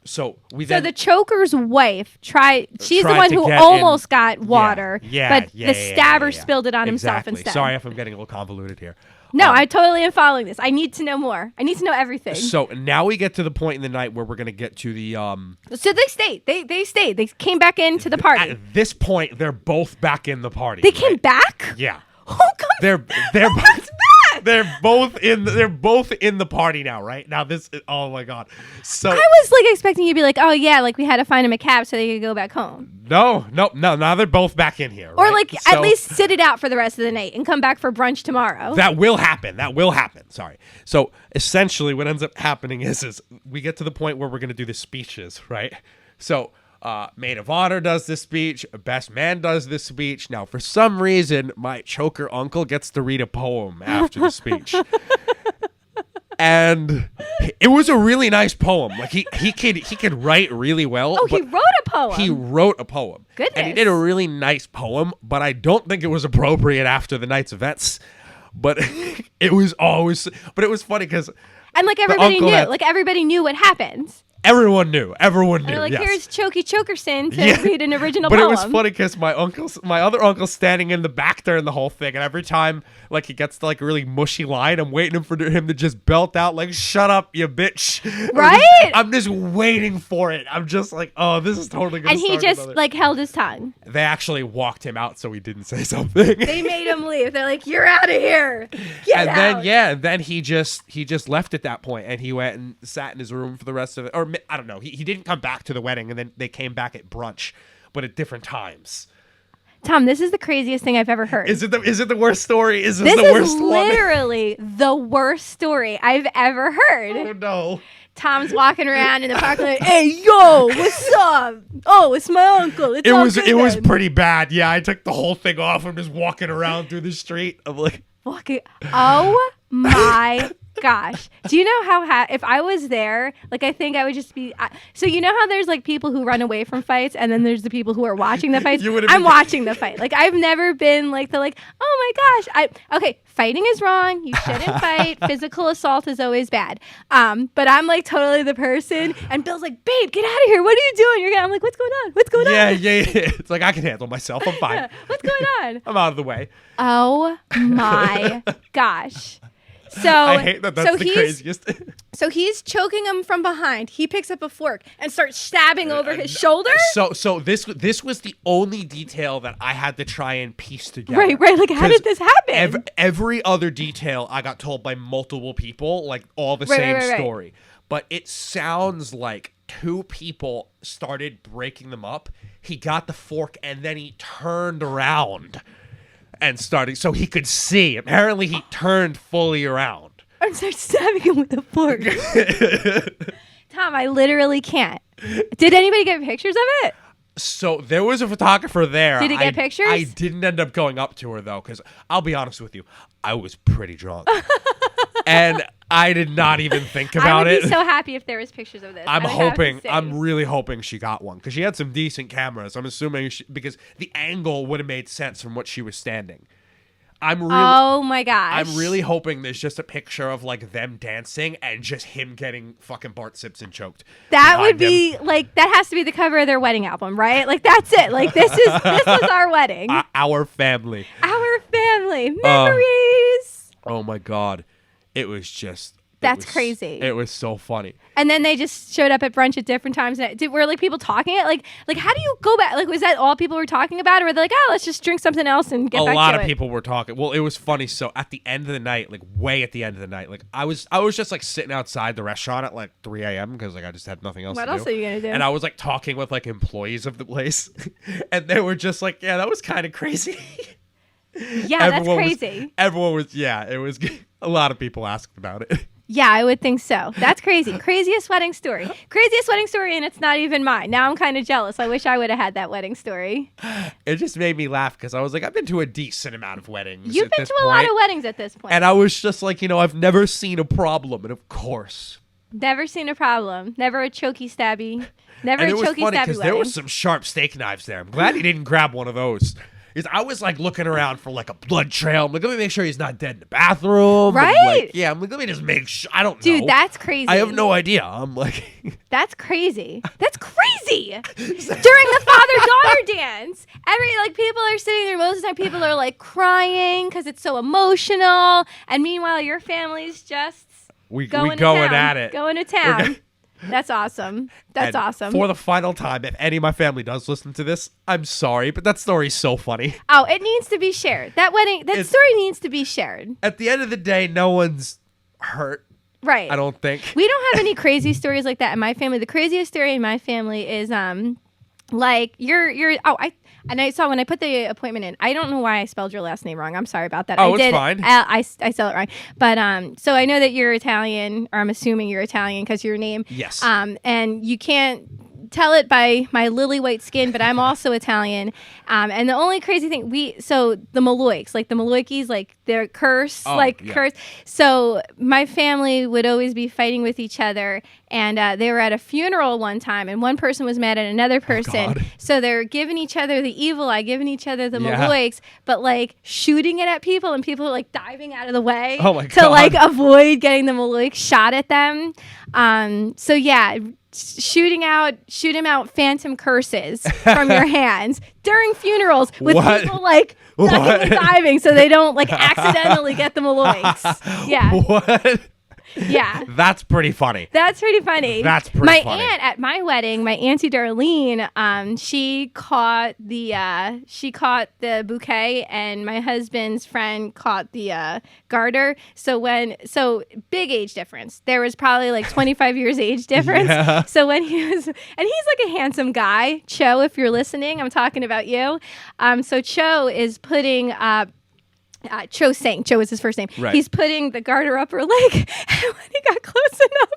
so the choker's wife she's the tried one to who get almost in- got water. But the stabber yeah. spilled it on himself Exactly. instead. Sorry if I'm getting a little convoluted here. No, I totally am following this. I need to know more. I need to know everything. So now we get to the point in the night where we're gonna get to the So they stayed. They stayed. They came back into the party. At this point, they're both back in the party. They came back? Yeah. Who comes They're Who comes back? they're both in the party now, right? Now oh my God. So I was like expecting you to be like, oh yeah, like we had to find him a cab so they could go back home. No. Now they're both back in here. Or right? like at least sit it out for the rest of the night and come back for brunch tomorrow. That will happen. Sorry. So essentially what ends up happening is we get to the point where we're going to do the speeches, right? So maid of honor does this speech. Best man does this speech. Now, for some reason, my choker uncle gets to read a poem after the speech. And it was a really nice poem. Like he could write really well. Oh, he wrote a poem. He wrote a poem. Goodness. And he did a really nice poem, but I don't think it was appropriate after the night's events. But it was funny because and like everybody knew what happened. Everyone knew. They're like, yes. Here's Chokey Chokerson to read an original poem. But it was funny because my other uncle's standing in the back during the whole thing, and every time like he gets to like a really mushy line, I'm waiting for him to just belt out like, "Shut up, you bitch!" Right? I'm just waiting for it. I'm just like, "Oh, this is totally gonna." And he just like held his tongue. They actually walked him out so he didn't say something. They made him leave. They're like, "You're out of here. Get out." Then he just left at that point, and he went and sat in his room for the rest of it. Or I don't know. He didn't come back to the wedding, and then they came back at brunch, but at different times. Tom, this is the craziest thing I've ever heard. Is it the worst story? Is this the is worst one? literally the worst story I've ever heard. Oh no. Tom's walking around in the park like, "Hey, yo, what's up? Oh, it's my uncle. It was pretty bad. Yeah, I took the whole thing off. I'm just walking around through the street. I'm like, oh my gosh. Do you know how if I was there, like I think I would just be so you know how there's like people who run away from fights and then there's the people who are watching the fights. I'm watching the fight. Like I've never been like oh my gosh. Fighting is wrong. You shouldn't fight. Physical assault is always bad. But I'm like totally the person and Bill's like, "Babe, get out of here. What are you doing?" I'm like, "What's going on? What's going on?" Yeah. It's like I can handle myself. I'm fine. Yeah. What's going on? I'm out of the way. Oh my gosh. So I hate that. That's the craziest. So he's choking him from behind. He picks up a fork and starts stabbing over his shoulder. So this was the only detail that I had to try and piece together. Right. Like, how did this happen? Every other detail I got told by multiple people, like all the same story. But it sounds like two people started breaking them up. He got the fork and then he turned around. And starting so he could see. Apparently, he turned fully around and started stabbing him with a fork. Tom, I literally can't. Did anybody get pictures of it? So there was a photographer there. Did he get pictures? I didn't end up going up to her though, because I'll be honest with you, I was pretty drunk, and I did not even think about it. I would be so happy if there was pictures of this. I'm really hoping she got one because she had some decent cameras. I'm assuming because the angle would have made sense from what she was standing. Oh my gosh. I'm really hoping there's just a picture of like them dancing and just him getting fucking Bart Simpson choked. That would be like that has to be the cover of their wedding album, right? Like that's it. Like this is our wedding. Our family. Our family. Memories. Oh my God. It was just That's crazy. It was so funny. And then they just showed up at brunch at different times. Were like people talking it? Like how do you go back? Like was that all people were talking about? Or were they like, oh, let's just drink something else and get back to it? A lot of people were talking. Well, it was funny. So at the end of the night, like way at the end of the night, like I was just like sitting outside the restaurant at like 3 a.m. because like I just had nothing else to do. What else are you gonna do? And I was like talking with like employees of the place, and they were just like, yeah, that was kind of crazy. Yeah, that's crazy. Everyone was. Yeah, it was. A lot of people asked about it. Yeah, I would think so. That's crazy. Craziest wedding story, and it's not even mine. Now I'm kind of jealous. I wish I would have had that wedding story. It just made me laugh because I was like, I've been to a decent amount of weddings. You've been to a lot of weddings at this point. And I was just like, I've never seen a problem. And of course. Never seen a problem. Never a Chokey Stabby. Never a Chokey Stabby wedding. And it was funny because there was some sharp steak knives there. I'm glad he didn't grab one of those. I was like looking around for like a blood trail. I'm like, let me make sure he's not dead in the bathroom. Right? I'm like, let me just make sure. I don't know. Dude, that's crazy. I have no idea. I'm like, that's crazy. That's crazy. During the father-daughter dance, people are sitting there. Most of the time, people are like crying because it's so emotional. And meanwhile, your family's just going at it, going to town. That's awesome. That's And awesome. For the final time, if any of my family does listen to this, I'm sorry, but that story's so funny. Oh, it needs to be shared. That story needs to be shared. At the end of the day, no one's hurt. Right. I don't think. We don't have any crazy stories like that in my family. The craziest story in my family is like I saw when I put the appointment in. I don't know why I spelled your last name wrong. I'm sorry about that. Oh, it's fine. I spelled it wrong. But so I know that you're Italian, or I'm assuming you're Italian because your name. Yes. And you can't tell it by my lily white skin, but I'm also Italian. And the only crazy thing the Maloiks, like the Maloikis, like they're cursed. So my family would always be fighting with each other, and they were at a funeral one time, and one person was mad at another person. So they're giving each other the evil eye, giving each other the Maloiks, but like shooting it at people, and people are like diving out of the way to like avoid getting the Maloik shot at them. So yeah. Shooting out phantom curses from your hands during funerals with people like ducking and diving so they don't like accidentally get the Maloiks. Yeah. What? Yeah. That's pretty funny. My aunt at my wedding, my Auntie Darlene, she caught the bouquet, and my husband's friend caught the garter. So big age difference. There was probably like 25 years age difference. Yeah. So when he's like a handsome guy, Cho, if you're listening, I'm talking about you. So Cho is putting Cho Sang. Cho is his first name. Right. He's putting the garter up her leg, and when he got close enough,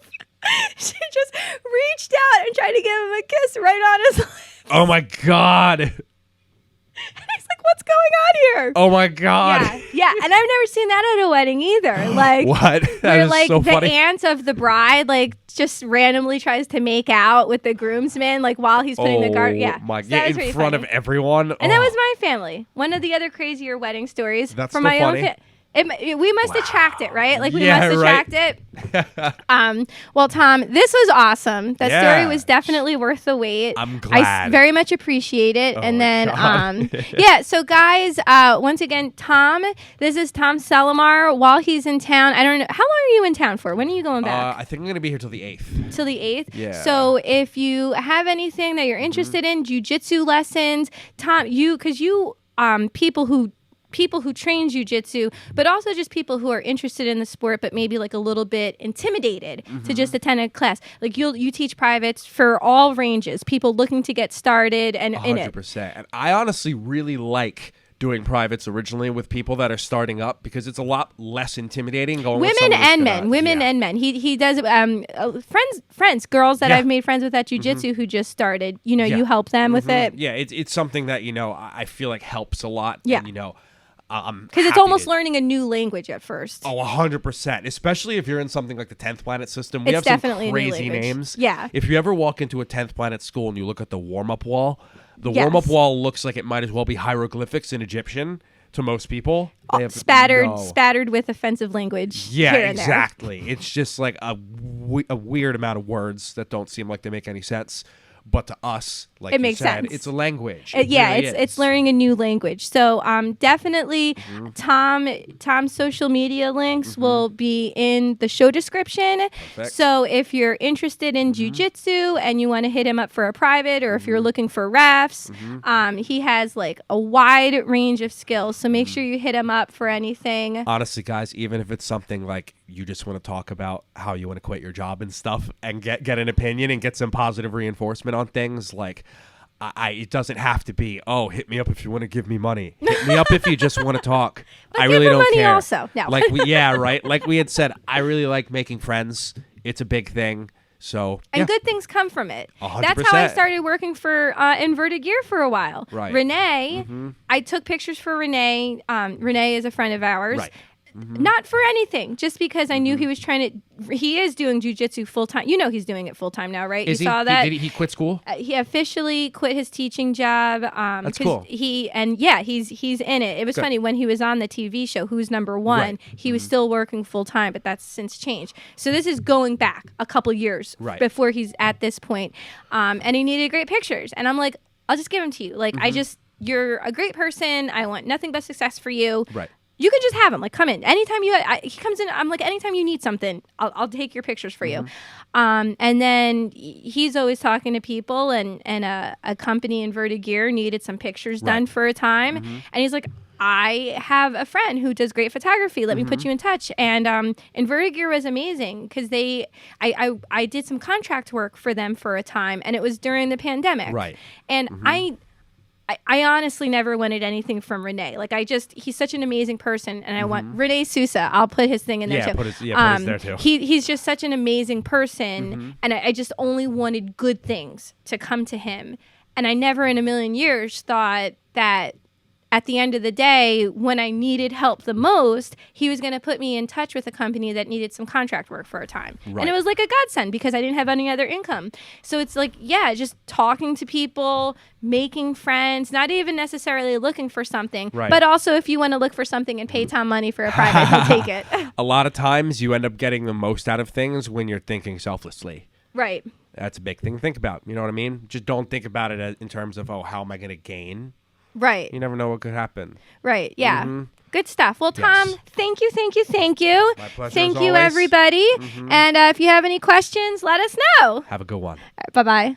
she just reached out and tried to give him a kiss right on his lips. Oh my God. And he's like, "What's going on here?" Oh my God. Yeah. And I've never seen that at a wedding either. Like, what? Where like so the funny. aunt of the bride like just randomly tries to make out with the groomsman like while he's putting the garter. Yeah, my so in front of everyone. And that was my family. One of the other crazier wedding stories That's from so my funny. own. We must have tracked it, right? Like we Yeah, must have tracked it. Well, Tom, this was awesome. That story was definitely worth the wait. I'm glad. I very much appreciate it. Oh and then, God. yeah. So, guys, once again, Tom. This is Tom Cellamare. While he's in town, I don't know how long are you in town for. When are you going back? I think I'm gonna be here till the 8th. Till the 8th? Yeah. So if you have anything that you're interested in, jiu-jitsu lessons, Tom, because you people who train jiu-jitsu, but also just people who are interested in the sport but maybe like a little bit intimidated to just attend a class. Like you teach privates for all ranges, people looking to get started and 100%. in it. And I honestly really like doing privates originally with people that are starting up because it's a lot less intimidating going with Women someone and men. He does friends, girls that I've made friends with at jiu-jitsu who just started. You help them with it. Yeah, it's something that I feel like helps a lot. Yeah. And, because it's almost learning a new language at first. Oh, 100%. Especially if you're in something like the 10th Planet system. We It's have definitely some a new crazy language. names. Yeah. If you ever walk into a 10th Planet school and you look at the warm-up wall, the warm-up wall looks like it might as well be hieroglyphics in Egyptian to most people. Spattered with offensive language. Yeah, here and exactly. It's just like a weird amount of words that don't seem like they make any sense. But to us, like it you makes said, sense. It's a language. It's learning a new language. So definitely Tom's social media links will be in the show description. Perfect. So if you're interested in jiu-jitsu and you want to hit him up for a private, or if you're looking for refs, he has like a wide range of skills. So make sure you hit him up for anything. Honestly, guys, even if it's something like you just want to talk about how you want to quit your job and stuff and get an opinion and get some positive reinforcement on things, like it doesn't have to be, oh, hit me up if you want to give me money. Hit me up if you just want to talk. But I really give him don't money care. also. No. Right. Like we had said, I really like making friends. It's a big thing. So and good things come from it. 100%. That's how I started working for Inverted Gear for a while. Right. Renee, I took pictures for Renee. Renee is a friend of ours. Right. Not for anything, just because I knew he was he is doing jiu-jitsu full-time. He's doing it full-time now, right? Saw that? Did he quit school? He officially quit his teaching job. That's cool. He's in it. It was funny when he was on the TV show, Who's Number One, Right. he was still working full-time, but that's since changed. So this is going back a couple years before he's at this point. And he needed great pictures. And I'm like, I'll just give them to you. Like, you're a great person. I want nothing but success for you. Right. You can just have him. Like, come in anytime he comes in. I'm like, anytime you need something, I'll take your pictures for you. And then he's always talking to people, and a company in Vertigear needed some pictures done for a time, and he's like, I have a friend who does great photography. Let me put you in touch. And Vertigear was amazing because I did some contract work for them for a time, and it was during the pandemic. Right. And I honestly never wanted anything from Renee. Like, he's such an amazing person, and I want Renee Sousa. I'll put his thing in there too. Put his there too. He's just such an amazing person, and I just only wanted good things to come to him. And I never in a million years thought that at the end of the day, when I needed help the most, he was going to put me in touch with a company that needed some contract work for a time. Right. And it was like a godsend because I didn't have any other income. So it's like, yeah, just talking to people, making friends, not even necessarily looking for something. Right. But also if you want to look for something and pay Tom money for a private, he'll take it. A lot of times you end up getting the most out of things when you're thinking selflessly. Right. That's a big thing to think about. You know what I mean? Just don't think about it in terms of, how am I going to gain? Right. You never know what could happen. Right. Yeah. Good stuff. Well, Tom, Yes. thank you. My pleasure. Thank as you, always. everybody. And if you have any questions, let us know. Have a good one. Bye-bye.